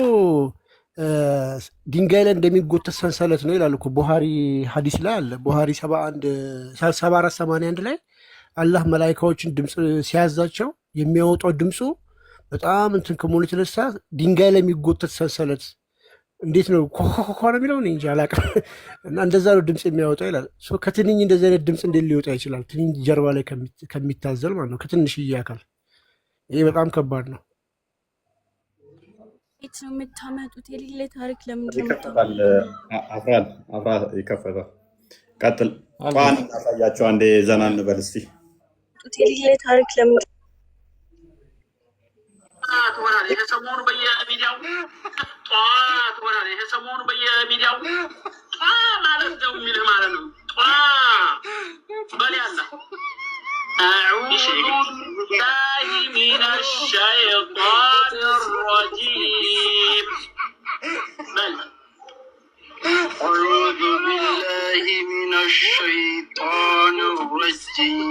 ድንጋይ ላይ እንደሚጎተት ሰንሰለት ነው ይላል እኮ ቡሃሪ ሐዲስ ላይ አለ። ቡሃሪ 7481 ላይ አላህ መላኢካዎችን ድምፅ ሲያዛቸው የሚያወጣው ድምፁ በጣም እንትን ከመሆኑ የተነሳ ድንጋይ ላይ የሚጎተት ሰንሰለት እንዴት ነው ኮኮኮ ነው የሚለው እንጂ አላውቅም። እና እንደዛ ነው ድምፅ የሚያወጣው ይላል። ከትንኝ እንደዚህ አይነት ድምፅ እንዴት ሊወጣ ይችላል? ትንኝ ጀርባ ላይ ከሚታዘል ማለት ነው፣ ከትንሽዬ አካል። ይሄ በጣም ከባድ ነው። የት ነው የምታመጡት? የሌለ ታሪክ ለምንድን ነው ይከፈታል? አፍራን ይከፈታል። ቀጥል። ቋን እናሳያቸው አንዴ፣ ዘና እንበል እስቲ። የሌለ ታሪክ ለምንድን ይሄ ሰሞኑ በየሚዲያው ጠዋት ሆናል። ይሄ ሰሞኑ በየሚዲያው ማለት ነው የሚልህ ማለት ነው። በል ያለ أعوذ بالله من الشيطان الرجيم بل أعوذ بالله من الشيطان الرجيم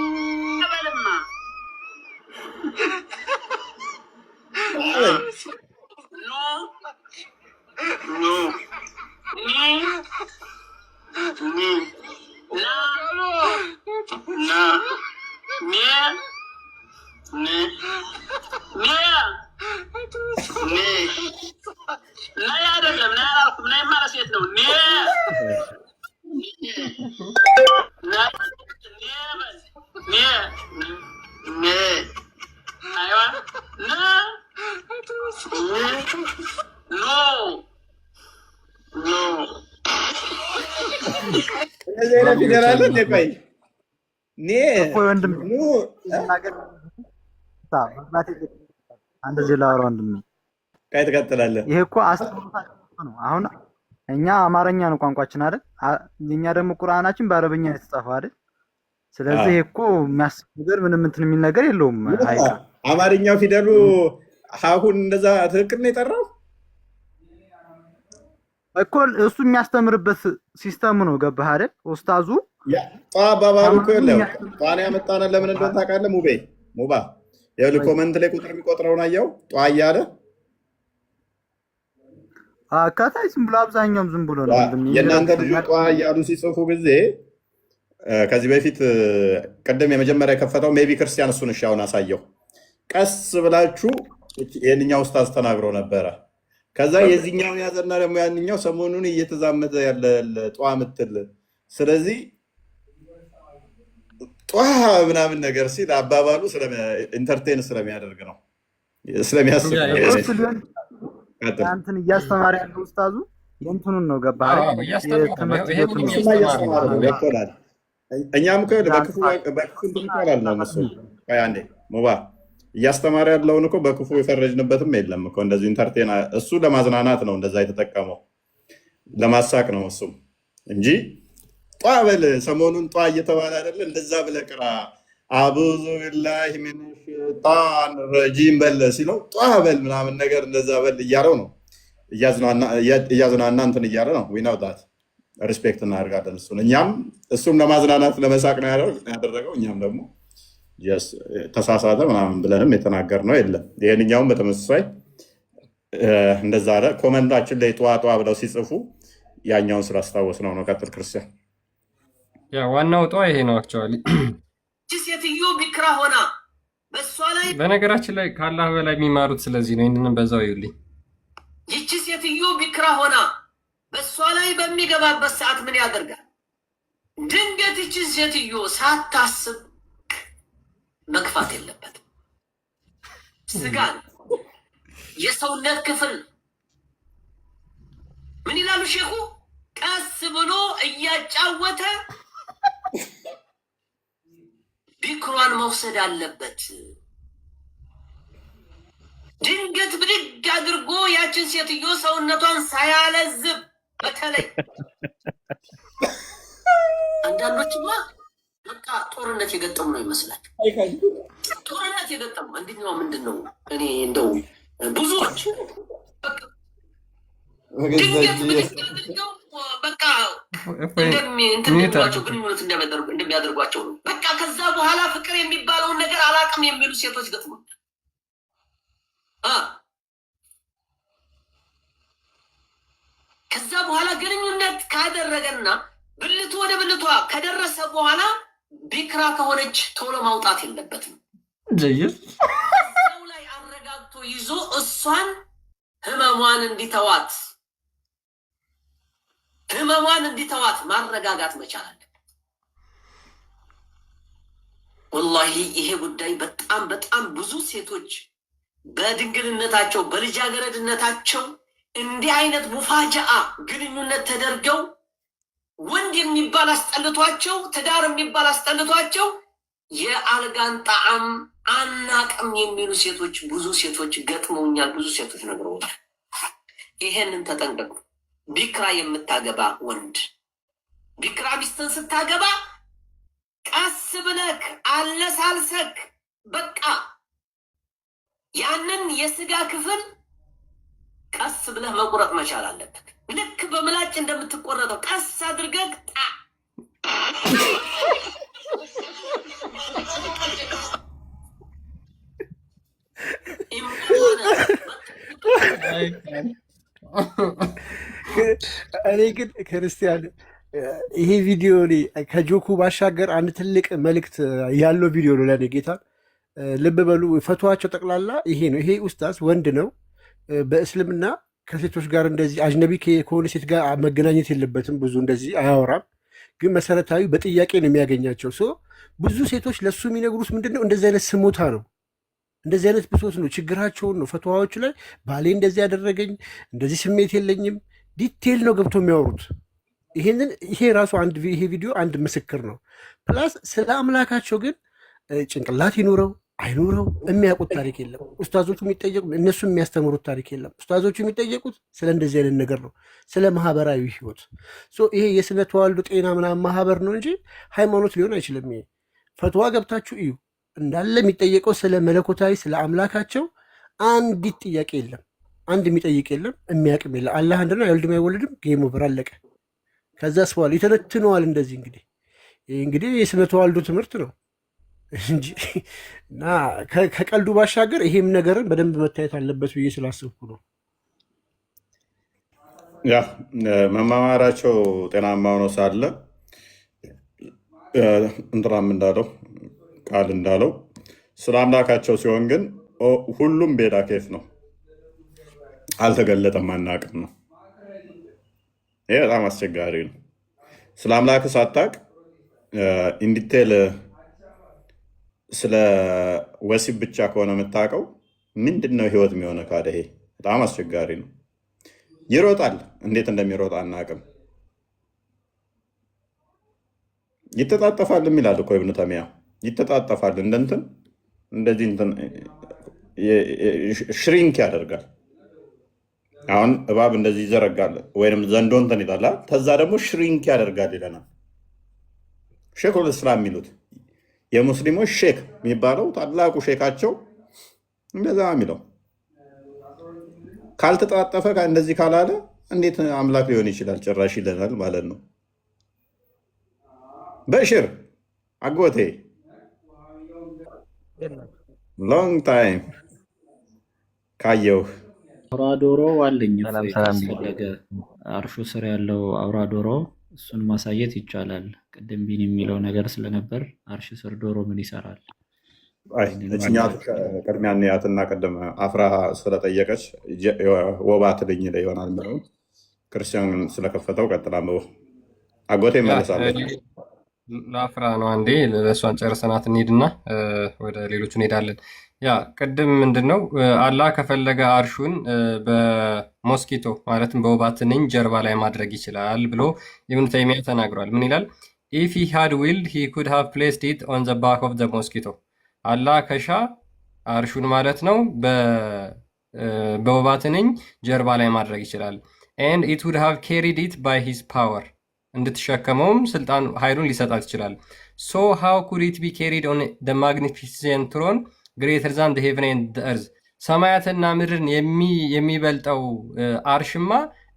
No. Ni. Na. Mia. Ne. Mia. Ne. Na ya አይደለም ና ያልኩም ና ማለት የት ነው? ኔ ና ኔ ኔ አይዋ ና ኖ ኖ እዚህ አይነት ይደራል እንዴ? ቆይ ኔ ወንድም አንድ ሌላ ወንድም ቀይ ትቀጥላለህ። ይሄ እኮ አስተምሮታችን ነው። አሁን እኛ አማርኛ ነው ቋንቋችን አይደል? እኛ ደግሞ ቁርአናችን በአረበኛ ነው የተጻፈው አይደል? ስለዚህ ይሄ እኮ የሚያስብ ነገር ምንም እንትን የሚል ነገር የለውም። አማርኛው ፊደሉ አሁን እንደዛ ትክክል ነው የጠራው እኮ እሱ የሚያስተምርበት ሲስተሙ ነው። ገባህ አይደል? ኡስታዙ ባባሩ እኮ ነው ጧን ያመጣነ ለምን እንደሆነ ታውቃለህ? ሙባ ይኸውልህ ኮመንት ላይ ቁጥር የሚቆጥረውን አየው ጧ እያለ ከታይ ዝም ብሎ አብዛኛውም ዝም ብሎ ነው። የእናንተ ልጆች ጧ እያሉ ሲጽፉ ጊዜ ከዚህ በፊት ቅድም የመጀመሪያ የከፈተው ሜቢ ክርስቲያን እሱን እሺ አሁን አሳየው። ቀስ ብላችሁ ይህንኛው ኡስታዝ ተናግሮ ነበረ። ከዛ የዚህኛውን ያዘና ደግሞ ያንኛው ሰሞኑን እየተዛመተ ያለ ጧ ምትል ስለዚህ ጧ ምናምን ነገር ሲል አባባሉ ኢንተርቴን ስለሚያደርግ ነው ስለሚያስብ እንትን እያስተማረ ያለው ኡስታዙ የእንትኑን ነው። ገባህ አይደል? እኛም እኮ በክፉ ይባላል ነው እሱ አንዴ ሙባ እያስተማረ ያለውን እኮ በክፉ የፈረጅንበትም የለም እኮ እንደዚሁ ኢንተርቴን እሱ ለማዝናናት ነው እንደዛ የተጠቀመው ለማሳቅ ነው እሱም እንጂ ጧ በል ሰሞኑን ጧ እየተባለ አይደለ እንደዛ ብለህ ቅራ አቡዙ ቢላሂ ሚነ ሸይጣን ረጂም በል ሲለው ጧ በል ምናምን ነገር እንደዛ በል እያለው ነው እያዝናና እንትን እያለ ነው ዊናው ዳት ሪስፔክት እናደርጋለን እሱን እኛም እሱም ለማዝናናት ለመሳቅ ነው ያደረገው እኛም ደግሞ ተሳሳተ ምናምን ብለንም የተናገርነው የለም። ይሄንኛውም በተመሳሳይ እንደዛ አለ። ኮመንታችን ላይ ጧጧ ብለው ሲጽፉ ያኛውን ስላስታወስ ነው። ቀጥል ክርስቲያን። ያ ዋናው ጧ ይሄ ነው አክቹአሊ ሴትዮ ቢክራ ሆና በሷ ላይ በነገራችን ላይ ከአላህ በላይ የሚማሩት ስለዚህ ነው። ይሄንን በዛው ይውልኝ። ይቺ ሴትዮ ቢክራ ሆና በሷ ላይ በሚገባበት ሰዓት ምን ያደርጋል? ድንገት ይቺ ሴትዮ ሳታስብ መግፋት የለበትም። ስጋ የሰውነት ክፍል ምን ይላሉ ሼኹ? ቀስ ብሎ እያጫወተ ቢክሯን መውሰድ አለበት። ድንገት ብድግ አድርጎ ያችን ሴትዮ ሰውነቷን ሳያለዝብ በተለይ አንዳንዶችማ በቃ ጦርነት የገጠሙ ነው ይመስላል። ጦርነት የገጠሙ አንደኛው ምንድን ነው? እኔ እንደው ብዙዎች ድንገት ብድገው በቃ እንደሚያደርጓቸው ግንኙነት እንደሚያደርጓቸው ነው። በቃ ከዛ በኋላ ፍቅር የሚባለውን ነገር አላውቅም የሚሉ ሴቶች ገጥሞ ከዛ በኋላ ግንኙነት ካደረገና ብልቱ ወደ ብልቷ ከደረሰ በኋላ ቢክራ ከሆነች ቶሎ ማውጣት የለበትም። ሰው ላይ አረጋግቶ ይዞ እሷን ህመሟን እንዲተዋት ማረጋጋት መቻል አለ። ወላሂ ይሄ ጉዳይ በጣም በጣም ብዙ ሴቶች በድንግልነታቸው በልጃገረድነታቸው እንዲህ አይነት ሙፋጃአ ግንኙነት ተደርገው ወንድ የሚባል አስጠልቷቸው ትዳር የሚባል አስጠልቷቸው የአልጋን ጣዕም አናቅም የሚሉ ሴቶች ብዙ ሴቶች ገጥመውኛል። ብዙ ሴቶች ነግረውኛል። ይሄንን ተጠንቀቁ። ቢክራ የምታገባ ወንድ ቢክራ ሚስትን ስታገባ ቀስ ብለክ አለሳልሰክ በቃ ያንን የስጋ ክፍል ቀስ ብለህ መቁረጥ መቻል አለብህ። ልክ በምላጭ እንደምትቆረጠው ቀስ አድርገህ እኔ ግን ክርስቲያን ይሄ ቪዲዮ ከጆኩ ባሻገር አንድ ትልቅ መልእክት ያለው ቪዲዮ ነው ለእኔ። ጌታ ልብ በሉ፣ ፈቷቸው ጠቅላላ ይሄ ነው። ይሄ ኡስታዝ ወንድ ነው። በእስልምና ከሴቶች ጋር እንደዚህ አጅነቢ ከሆነ ሴት ጋር መገናኘት የለበትም። ብዙ እንደዚህ አያወራም፣ ግን መሰረታዊ በጥያቄ ነው የሚያገኛቸው። ብዙ ሴቶች ለእሱ የሚነግሩት ምንድን ነው? እንደዚህ አይነት ስሞታ ነው፣ እንደዚህ አይነት ብሶት ነው፣ ችግራቸውን ነው። ፈትዋዎቹ ላይ ባሌ እንደዚህ ያደረገኝ፣ እንደዚህ ስሜት የለኝም፣ ዲቴይል ነው ገብቶ የሚያወሩት። ይሄ ራሱ ይሄ ቪዲዮ አንድ ምስክር ነው። ፕላስ ስለ አምላካቸው ግን ጭንቅላት ይኑረው አይኑረው የሚያውቁት ታሪክ የለም። ኡስታዞቹ የሚጠየቁት እነሱ የሚያስተምሩት ታሪክ የለም። ኡስታዞቹ የሚጠየቁት ስለ እንደዚህ አይነት ነገር ነው፣ ስለ ማህበራዊ ህይወት። ይሄ የስነ ተዋልዶ ጤና ምናምን ማህበር ነው እንጂ ሃይማኖት ሊሆን አይችልም። ይሄ ፈትዋ ገብታችሁ እዩ። እንዳለ የሚጠየቀው ስለ መለኮታዊ ስለ አምላካቸው አንዲት ጥያቄ የለም። አንድ የሚጠይቅ የለም፣ የሚያውቅም የለም። አላህ አንድ ነው፣ አይወልድም አይወልድም፣ ጌም ኦቨር አለቀ። ከዛ ስዋል ይተነትነዋል። እንደዚህ እንግዲህ የስነ ተዋልዶ ትምህርት ነው እንጂ እና ከቀልዱ ባሻገር ይሄም ነገርን በደንብ መታየት አለበት ብዬ ስላስብኩ ነው። ያ መማማራቸው ጤናማ ሆኖ ሳለ እንትናም እንዳለው ቃል እንዳለው ስለ አምላካቸው ሲሆን ግን ሁሉም ቤዳ ኬፍ ነው፣ አልተገለጠም፣ አናቅም ነው። ይሄ በጣም አስቸጋሪ ነው። ስለ አምላክ ሳታቅ ኢንዲቴል ስለ ወሲብ ብቻ ከሆነ የምታውቀው ምንድን ነው ህይወት የሚሆነ ካደ? ይሄ በጣም አስቸጋሪ ነው። ይሮጣል፣ እንዴት እንደሚሮጥ አናቅም። ይተጣጠፋል የሚላል እኮ ኢብኑ ተይሚያ ይተጣጠፋል፣ እንደዚህ ሽሪንክ ያደርጋል። አሁን እባብ እንደዚህ ይዘረጋል ወይም ዘንዶ እንትን ይላል፣ ከዛ ደግሞ ሽሪንክ ያደርጋል ይለናል ሼኹል እስላም የሚሉት። የሙስሊሞች ሼክ የሚባለው ታላቁ ሼካቸው እንደዛ የሚለው ካልተጣጠፈ እንደዚህ ካላለ እንዴት አምላክ ሊሆን ይችላል? ጭራሽ ይለናል ማለት ነው። በሽር አጎቴ ሎንግ ታይም ካየው አውራ ዶሮ አለኝ ፈለገ አርሹ ስር ያለው አውራ ዶሮ እሱን ማሳየት ይቻላል። ቅድም ቢን የሚለው ነገር ስለነበር አርሽ ስር ዶሮ ምን ይሰራል? እችኛት ቅድሚያ ንያትና ቅድም አፍራ ስለጠየቀች ወባ ትልኝ ላይ ይሆናል ምለው ክርስቲያን ስለከፈተው ቀጥላ አጎቴ መለሳለሁ። ለአፍራ ነው አንዴ ለእሷን ጨርሰናት እንሂድና ወደ ሌሎቹ እንሄዳለን። ያ ቅድም ምንድነው አላህ ከፈለገ አርሹን በሞስኪቶ ማለትም በወባ ትንኝ ጀርባ ላይ ማድረግ ይችላል ብሎ ኢብኑ ተይሚያ ተናግሯል። ምን ይላል? ኢፍ ሂ ሃድ ዊልድ ሂ ኩድ ሃቭ ፕሌስድ ኢት ኦን ዘ ባክ ኦፍ ዘ ሞስኪቶ። አላህ ከሻ አርሹን ማለት ነው በወባ ትንኝ ጀርባ ላይ ማድረግ ይችላል። ኤንድ ኢት ውድ ሃቭ ካሪድ ኢት ባይ ሂዝ ፓወር፣ እንድትሸከመውም ስልጣን ኃይሉን ሊሰጣት ይችላል። ሶ ሃው ኩድ ኢት ቢ ካሪድ ኦን ዘ ማግኒፊሰንት ትሮን ግሬተር ዛን ዘ ሄቨን ኤንድ ዘ እርዝ፣ ሰማያትና ምድርን የሚበልጠው አርሽማ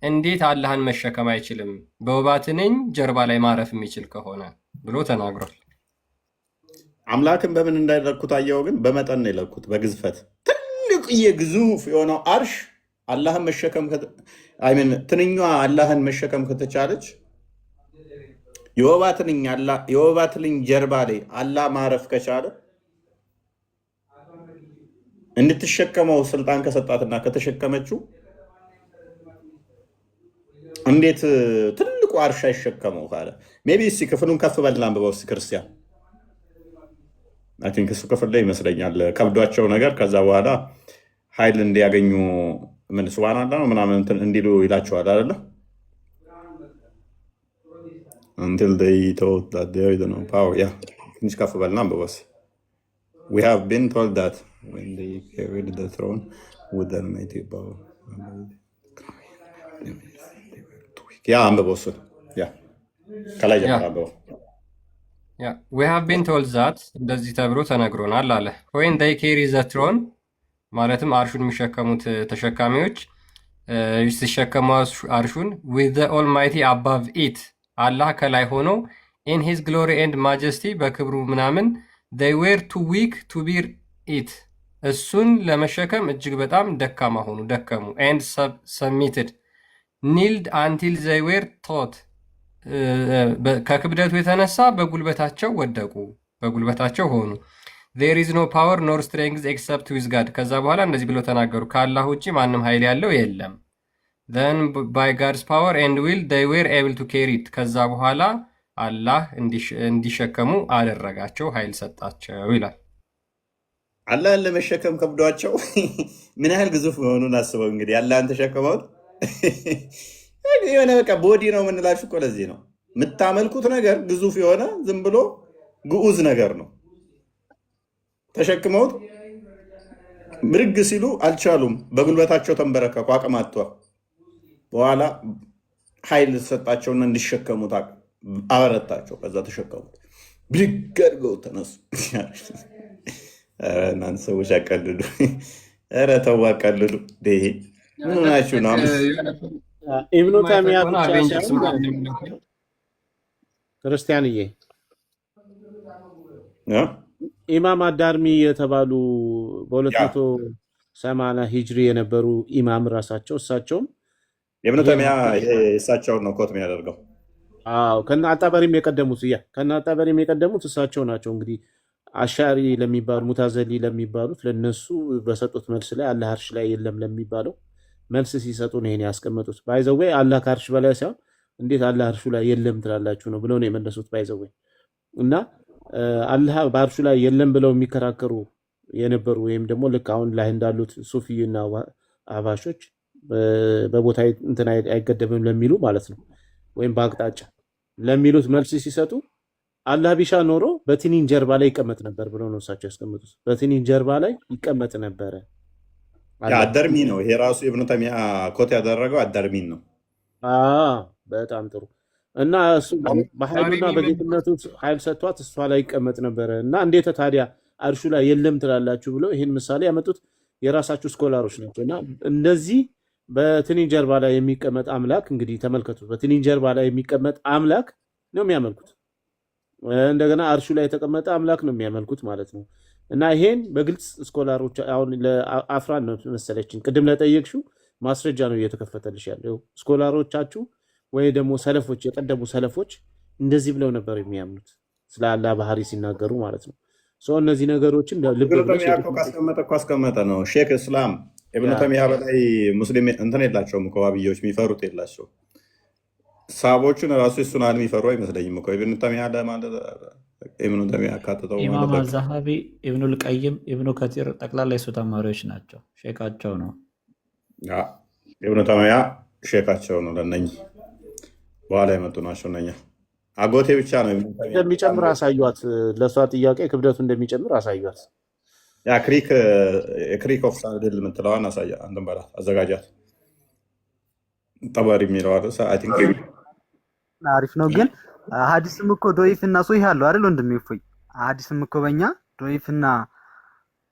እንዴት አላህን መሸከም አይችልም በወባ ትንኝ ጀርባ ላይ ማረፍ የሚችል ከሆነ ብሎ ተናግሯል። አምላክን በምን እንዳይለኩት አየው? ግን በመጠን ነው የለኩት፣ በግዝፈት ትልቅ ግዙፍ የሆነው አርሽ አላህን መሸከም ትንኟ አላህን መሸከም ከተቻለች የወባ ትንኝ ጀርባ ላይ አላህ ማረፍ ከቻለ እንድትሸከመው ስልጣን ከሰጣትና ከተሸከመችው እንዴት ትልቁ አርሻ ይሸከመው ካለ ሜቢ እስኪ ክፍሉን ከፍ በልና አንብበው እስኪ ክርስቲያን አይ ቲንክ እሱ ክፍል ላይ ይመስለኛል ከብዷቸው ነገር ከዛ በኋላ ኃይል እንዲያገኙ ምን ሱብሃንአላህ ነው ምናምን እንዲሉ ይላቸዋል አይደለ? until they thought that there is no power. Yeah, ትንሽ ከፍ በልና አንብበው እስኪ we have been told that when they carried the throne with the mighty power. ያ አንብበው እሱን ያ ከላይ ጀምሮ አንብበው we have been told that እንደዚህ ተብሎ ተነግሮናል አለ when they carry the throne ማለትም አርሹን የሚሸከሙት ተሸካሚዎች ሲሸከሙ አርሹን with the almighty above it አላህ ከላይ ሆኖ in his glory and majesty በክብሩ ምናምን they were too weak to bear it እሱን ለመሸከም እጅግ በጣም ደካማ ሆኑ ደከሙ and submitted kneeled until they were taught ከክብደቱ የተነሳ በጉልበታቸው ወደቁ በጉልበታቸው ሆኑ there is no power nor strength except with God ከዛ በኋላ እንደዚህ ብለው ተናገሩ ከአላህ ውጪ ማንም ኃይል ያለው የለም then by God's power and will they were able to carry it ከዛ በኋላ አላህ እንዲሸከሙ አደረጋቸው ኃይል ሰጣቸው ይላል አላህን ለመሸከም ከብዷቸው ምን ያህል ግዙፍ መሆኑን አስበው እንግዲህ አላህን ተሸከመው የሆነ በቃ ቦዲ ነው የምንላችሁ እኮ ለዚህ ነው የምታመልኩት ነገር ግዙፍ የሆነ ዝም ብሎ ግዑዝ ነገር ነው ተሸክመውት ምርግ ሲሉ አልቻሉም በጉልበታቸው ተንበረከኩ አቅም አጥተው በኋላ ኃይል ሰጣቸውና እንዲሸከሙት አበረታቸው ከዛ ተሸከሙት ብድግ አድርገው ተነሱ እናንተ ሰዎች አቀልሉ ኧረ ተው አቀልሉ ምን ሆናችሁ ነው ኢብኑ ተይሚያ ብቻ ሳይሆን ክርስቲያንዬ ኢማም አዳርሚ የተባሉ በ280 ሂጅሪ የነበሩ ኢማም ራሳቸው እሳቸውም ኢብኑ ተይሚያ እሳቸውን ነው ኮት የሚያደርገው ከነ አጣበሪም የቀደሙት እሳቸው ናቸው እንግዲህ አሻሪ ለሚባሉ ሙታዘሊ ለሚባሉት ለነሱ በሰጡት መልስ ላይ አላህ አርሽ ላይ የለም ለሚባለው መልስ ሲሰጡ ነው ይሄን ያስቀመጡት ባይዘዌ አላህ ከአርሽ በላይ ሳይሆን እንዴት አላህ አርሹ ላይ የለም ትላላችሁ ነው ብለው ነው የመለሱት ባይዘዌ እና አላህ በአርሹ ላይ የለም ብለው የሚከራከሩ የነበሩ ወይም ደግሞ ልክ አሁን ላይ እንዳሉት ሱፊና አባሾች በቦታ እንትና አይገደብም ለሚሉ ማለት ነው ወይም በአቅጣጫ ለሚሉት መልስ ሲሰጡ አላህ ቢሻ ኖሮ በትኒን ጀርባ ላይ ይቀመጥ ነበር ብለው ነው እሳቸው ያስቀመጡት በትኒን ጀርባ ላይ ይቀመጥ ነበር አደርሚ ነው ይሄ ራሱ ኢብኑ ተይሚያ ኮት ያደረገው አደርሚን ነው በጣም ጥሩ እና እሱ በኃይሉና በጌትነቱ ኃይል ሰጥቷት እሷ ላይ ይቀመጥ ነበር እና እንዴት ታዲያ አርሹ ላይ የለም ትላላችሁ ብለው ይሄን ምሳሌ ያመጡት የራሳችሁ ስኮላሮች ናቸው እና እንደዚህ በትኒን ጀርባ ላይ የሚቀመጥ አምላክ እንግዲህ ተመልከቱ በትኒን ጀርባ ላይ የሚቀመጥ አምላክ ነው የሚያመልኩት እንደገና አርሹ ላይ የተቀመጠ አምላክ ነው የሚያመልኩት ማለት ነው እና ይሄን በግልጽ ስኮላሮች አሁን ለአፍራን ነው መሰለችን ቅድም ለጠየቅሽው ማስረጃ ነው እየተከፈተልሽ ያለው ስኮላሮቻችሁ ወይ ደግሞ ሰለፎች የቀደሙ ሰለፎች እንደዚህ ብለው ነበር የሚያምኑት ስለ አላህ ባህሪ ሲናገሩ ማለት ነው እነዚህ ነገሮችን ልብ ብለሽ ካስቀመጠ ነው ሼክ እስላም ኢብኑ ተይሚያ በላይ ሙስሊም እንትን የላቸውም እኮ ዋብዮች የሚፈሩት የላቸው ሳቦቹን ራሱ እሱን አልሚ ፈሩ አይመስለኝም እኮ ኢብኑ ተይሚያ ለማለት ኢብኑ ተይሚያ ካተተው ኢማም አልዛሃቢ ኢብኑ ልቀይም ኢብኑ ከቲር ጠቅላላ የሱ ተማሪዎች ናቸው ሼካቸው ነው ኢብኑ ተይሚያ ሼካቸው ነው ለነኚህ በኋላ የመጡ ናቸው እነኛ አጎቴ ብቻ ነው እንደሚጨምር አሳዩት ለሷ ጥያቄ ክብደቱ እንደሚጨምር አሳዩት ያ ክሪክ ኦፍ ሳድል የምትለዋን አሳያ አንተም በላት አዘጋጃት ጠባሪ የሚለው አይደል አይ ቲንክ አሪፍ ነው ግን ሐዲስም እኮ ዶይፍ እና ሶሂህ አለው አይደል ወንድሜ እፎይ ሐዲስም እኮ በእኛ ዶይፍ እና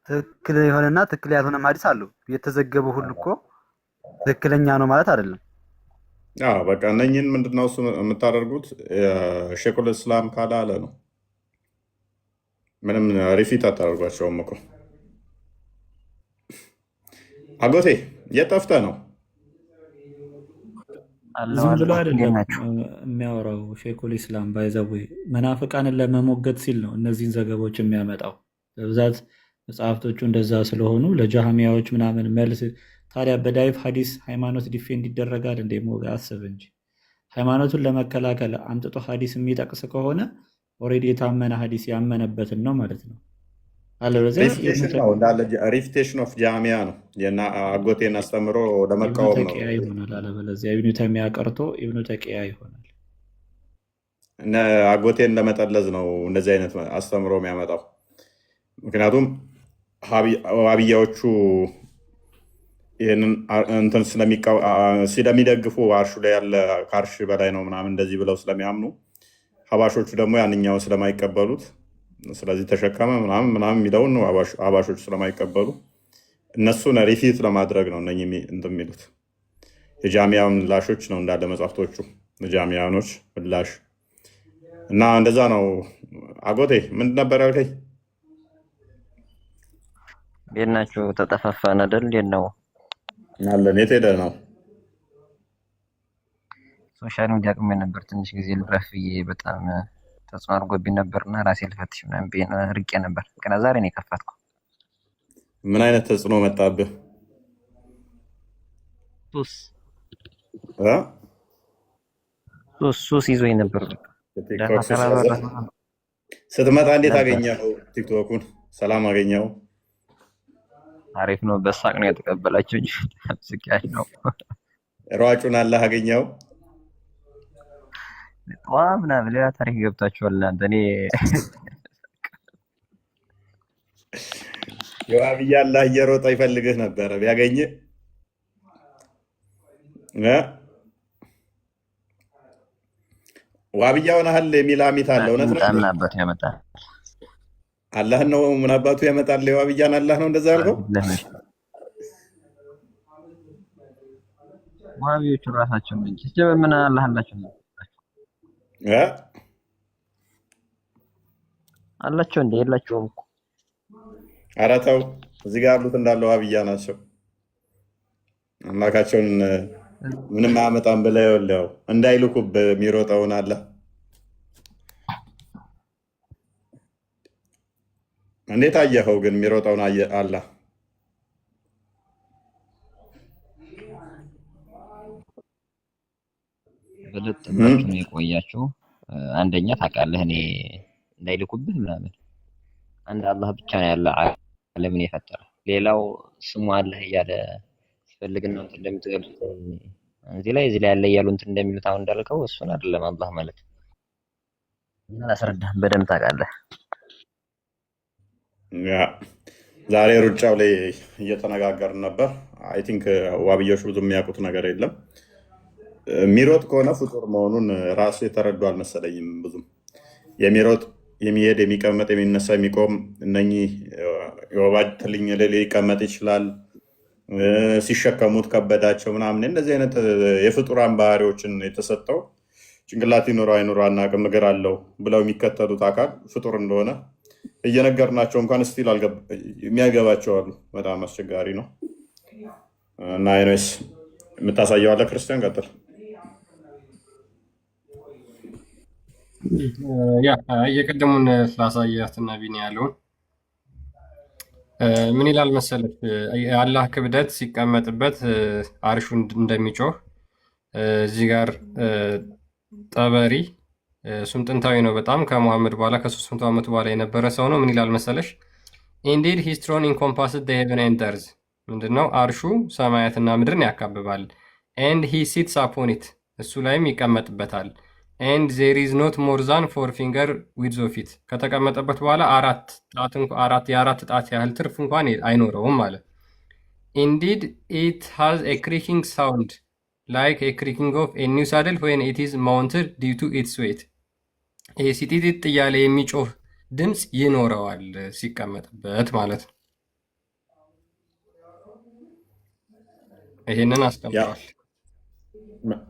ትክክል የሆነና ትክክል ያልሆነ ሐዲስ አለው የተዘገበው ሁሉ እኮ ትክክለኛ ነው ማለት አይደለም በቃ እነኝን ምንድነው እሱ የምታደርጉት ሼኹል እስላም ካላለ ነው ምንም ሪፊት አታደርጓቸውም እኮ አጎቴ የጠፍተ ነው ዝም ብሎ አይደለም የሚያወራው። ሼኹል ኢስላም ባይዘዌ መናፍቃንን ለመሞገት ሲል ነው እነዚህን ዘገባዎች የሚያመጣው። በብዛት መጽሐፍቶቹ እንደዛ ስለሆኑ ለጃሃሚያዎች ምናምን መልስ። ታዲያ በዳይፍ ሀዲስ ሃይማኖት ዲፌንድ ይደረጋል እንደ አስብ እንጂ ሃይማኖቱን ለመከላከል አምጥቶ ሀዲስ የሚጠቅስ ከሆነ ኦልሬዲ የታመነ ሀዲስ ያመነበትን ነው ማለት ነው። ሪፍቴሽን ኦፍ ጃሚያ ነው አጎቴን አስተምሮ ለመቃወም ነው ይሆናል። አለበለዚያ ኢብኑ ተይሚያ ቀርቶ ኢብኑ ተቂያ ይሆናል። አጎቴን ለመጠለዝ ነው እንደዚህ አይነት አስተምሮ የሚያመጣው። ምክንያቱም ዋብያዎቹ ይህንን እንትን ስለሚደግፉ አርሹ ላይ ያለ ከአርሽ በላይ ነው ምናምን እንደዚህ ብለው ስለሚያምኑ፣ ሀባሾቹ ደግሞ ያንኛውን ስለማይቀበሉት ስለዚህ ተሸከመ ምናምን የሚለውን አባሾቹ ስለማይቀበሉ እነሱን ሪፊት ለማድረግ ነው እነ እንትን የሚሉት። የጃሚያ ምላሾች ነው እንዳለ መጽሐፍቶቹ የጃሚያኖች ምላሽ እና እንደዛ ነው። አጎቴ ምንድን ነበር ያልከኝ? እንዴት ናችሁ? ተጠፋፋን አይደል? እንዴት ነው አለን? የት ሄደህ ነው? ሶሻል ሚዲያ አቅሜ ነበር ትንሽ ጊዜ ልረፍ ብዬ በጣም ተጽዕኖ አድርጎብኝ ነበርና ራሴ ልፈትሽ ምናምን ብዬ ርቄ ነበር። ገና ዛሬ ነው የከፈትኩ። ምን አይነት ተጽዕኖ መጣብህ? ሱስ ይዞኝ ነበር። ስትመጣ እንዴት አገኘኸው? ቲክቶኩን ሰላም አገኘኸው? አሪፍ ነው። በሳቅ ነው የተቀበላችሁ። ስቂያች ነው። ሯጩን አላህ አገኘኸው? ምናምን ሌላ ታሪክ ገብታችኋል እናንተ። እኔ የዋብያ አላህ እየሮጠ ይፈልግህ ነበረ ቢያገኝህ ዋብያ ሆነሃል የሚል አሚት አለ። እውነት ነው? ምን አባቱ ያመጣል? አላህ ነው። ምን አባቱ ያመጣል? የዋብያን አላህ ነው እንደዛ ያልከው? ዋብዮቹ ራሳቸው እንጂ ምን አላህ አላቸው አላቸው እንዴ? የላቸውም እኮ። ኧረ ተው፣ እዚህ ጋር ያሉት እንዳለ ዋብያ ናቸው። አምላካቸውን ምንም አያመጣም ብለህ ይኸውልህ እንዳይልኩብህ የሚሮጠውን አለ። እንዴት አየኸው ግን የሚሮጠውን አለ? በለጥባችሁ ነው የቆያችሁ። አንደኛ ታውቃለህ፣ እኔ እንዳይልኩብህ ምናምን አንድ አላህ ብቻ ነው ያለ ዓለምን የፈጠረ። ሌላው ስሙ አላህ እያለ ሲፈልግ ነው እንደምትገልጹት እዚህ ላይ ያለ እያሉ እንትን እንደሚሉት አሁን እንዳልከው እሱን አይደለም አላህ ማለት። ምን አላስረዳህም? በደንብ ታውቃለህ። ዛሬ ሩጫው ላይ እየተነጋገርን ነበር። አይ ቲንክ ዋብያዎች ብዙ የሚያውቁት ነገር የለም። የሚሮጥ ከሆነ ፍጡር መሆኑን ራሱ የተረዱ አልመሰለኝም። ብዙም የሚሮጥ የሚሄድ የሚቀመጥ የሚነሳ የሚቆም እነኚህ የወባ ትልኝ ሊቀመጥ ይችላል። ሲሸከሙት ከበዳቸው ምናምን እንደዚህ አይነት የፍጡራን ባህሪዎችን የተሰጠው ጭንቅላት ይኑሮ አይኑሮ አናውቅም ነገር አለው ብለው የሚከተሉት አካል ፍጡር እንደሆነ እየነገርናቸው እንኳን ስቲል የሚያገባቸው አሉ። በጣም አስቸጋሪ ነው እና አይኖስ የምታሳየው አለ። ክርስቲያን ቀጥል። የቅድሙን ላሳያትና ቢኒ ያለውን ምን ይላል መሰለህ? የአላህ ክብደት ሲቀመጥበት አርሹ እንደሚጮህ እዚህ ጋር ጠበሪ እሱም ጥንታዊ ነው በጣም ከሙሐመድ በኋላ ከ300 ዓመት በኋላ የነበረ ሰው ነው። ምን ይላል መሰለሽ? ኢንዲድ ሂዝ ትሮን ኢንኮምፓስድ ዘ ሄቨን ኤንድ ኤርዝ፣ ምንድነው? አርሹ ሰማያትና ምድርን ያካብባል። ኤንድ ሂ ሲትስ አፖን ኢት፣ እሱ ላይም ይቀመጥበታል። ኤንድ ዜር ኢዝ ኖት ሞር ዛን 4 ፊንገር ዊድዝ ኦፍ ኢት፣ ከተቀመጠበት በኋላ የአራት ጣት ያህል ትርፍ እንኳን አይኖረውም ማለት። ኢንዲድ ኢት ሃዝ ኤ ክሪኪንግ ሳውንድ ላይክ ኤ ክሪኪንግ ኦፍ ኤ ኒው ሳድል ዌን ኢት ኢዝ ማውንትድ ዲው ቱ ኢትስ ዌት፣ ይሄ ሲጢጢጥ እያለ የሚጮህ ድምፅ ይኖረዋል ሲቀመጥበት ማለት ነው። ይሄንን አስቀምጠዋል።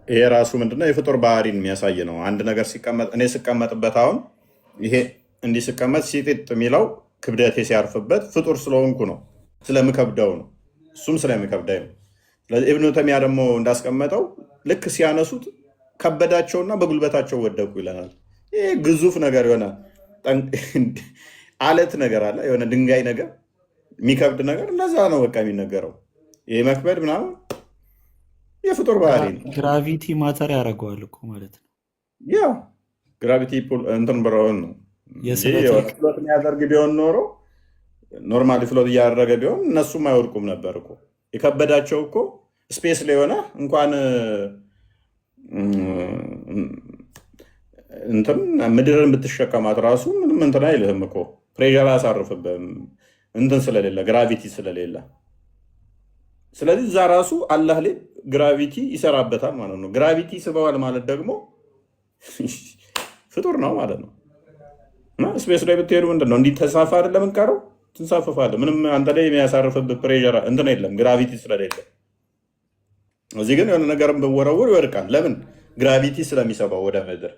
ይሄ ራሱ ምንድነው የፍጡር ባህሪን የሚያሳይ ነው። አንድ ነገር ሲቀመጥ እኔ ስቀመጥበት አሁን ይሄ እንዲህ ስቀመጥ ሲጢጥ የሚለው ክብደቴ ሲያርፍበት ፍጡር ስለሆንኩ ነው፣ ስለምከብደው ነው። እሱም ስለሚከብዳኝ ነው። ኢብኑ ተይሚያ ደግሞ እንዳስቀመጠው ልክ ሲያነሱት ከበዳቸውና በጉልበታቸው ወደቁ ይለናል። ይህ ግዙፍ ነገር የሆነ አለት ነገር አለ፣ የሆነ ድንጋይ ነገር የሚከብድ ነገር እንደዛ ነው በቃ የሚነገረው። ይህ መክበድ ምናምን የፍጡር ባህሪ ነው። ግራቪቲ ማተር ያደርገዋል እኮ ማለት ነው። ያ ግራቪቲ እንትን ብረውን ነው ፍሎት የሚያደርግ ቢሆን ኖሮ ኖርማሊ ፍሎት እያደረገ ቢሆን እነሱም አይወድቁም ነበር እኮ። የከበዳቸው እኮ ስፔስ ላይ ሆነ እንኳን እንትን ምድርን ብትሸከማት ራሱ ምንም እንትን አይልህም እኮ ፕሬዠር አያሳርፍብህም እንትን ስለሌለ ግራቪቲ ስለሌለ። ስለዚህ እዛ ራሱ አላህ ላይ ግራቪቲ ይሰራበታል ማለት ነው። ግራቪቲ ስበዋል ማለት ደግሞ ፍጡር ነው ማለት ነው። እና ስፔስ ላይ ብትሄዱ ምንድን ነው እንዲህ ተሳፋ አይደለም የምንቀረው፣ ትንሳፈፋለህ። ምንም አንተ ላይ የሚያሳርፍብህ ፕሬዠር እንትን የለም ግራቪቲ ስለሌለ። እዚህ ግን የሆነ ነገርም ብወረውር ይወድቃል። ለምን? ግራቪቲ ስለሚሰባው ወደ ምድር።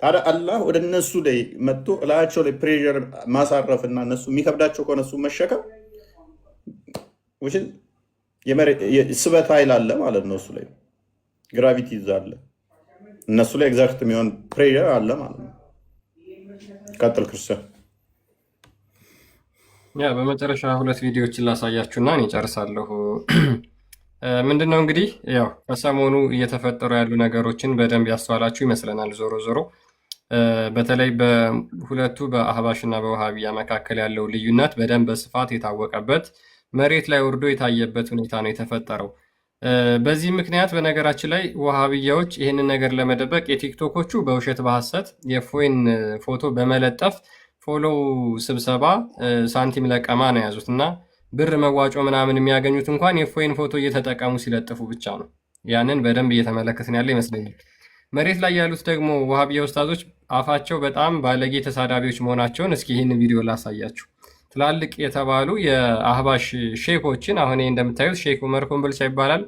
ታዲያ አላህ ወደ እነሱ ላይ መጥቶ እላቸው ላይ ፕሬዠር ማሳረፍ እና እነሱ የሚከብዳቸው ከሆነ እሱ መሸከም ስበት ኃይል አለ ማለት ነው። እሱ ላይ ግራቪቲ ይዛለ፣ እነሱ ላይ ኤግዛክት የሚሆን ፕሬዠር አለ ማለት ነው። ቀጥል ክርስቲያን። ያ በመጨረሻ 2 ቪዲዮዎችን ላሳያችሁና እኔ ጨርሳለሁ። ምንድነው እንግዲህ ያው ከሰሞኑ እየተፈጠሩ ያሉ ነገሮችን በደንብ ያስተዋላችሁ ይመስለናል። ዞሮ ዞሮ በተለይ በሁለቱ በአህባሽና በውሃቢያ መካከል ያለው ልዩነት በደንብ በስፋት የታወቀበት መሬት ላይ ወርዶ የታየበት ሁኔታ ነው የተፈጠረው። በዚህ ምክንያት በነገራችን ላይ ውሃቢያዎች ይህንን ነገር ለመደበቅ የቲክቶኮቹ በውሸት በሐሰት የፎይን ፎቶ በመለጠፍ ፎሎው ስብሰባ ሳንቲም ለቀማ ነው የያዙት እና ብር መዋጮ ምናምን የሚያገኙት እንኳን የፎይን ፎቶ እየተጠቀሙ ሲለጥፉ ብቻ ነው። ያንን በደንብ እየተመለከትን ያለ ይመስለኛል። መሬት ላይ ያሉት ደግሞ ውሃቢያ ኡስታዞች አፋቸው በጣም ባለጌ ተሳዳቢዎች መሆናቸውን እስኪ ይህን ቪዲዮ ላሳያችሁ። ትላልቅ የተባሉ የአህባሽ ሼኮችን አሁን እንደምታዩት ሼክ ዑመር ኮምቦልቻ ይባላል።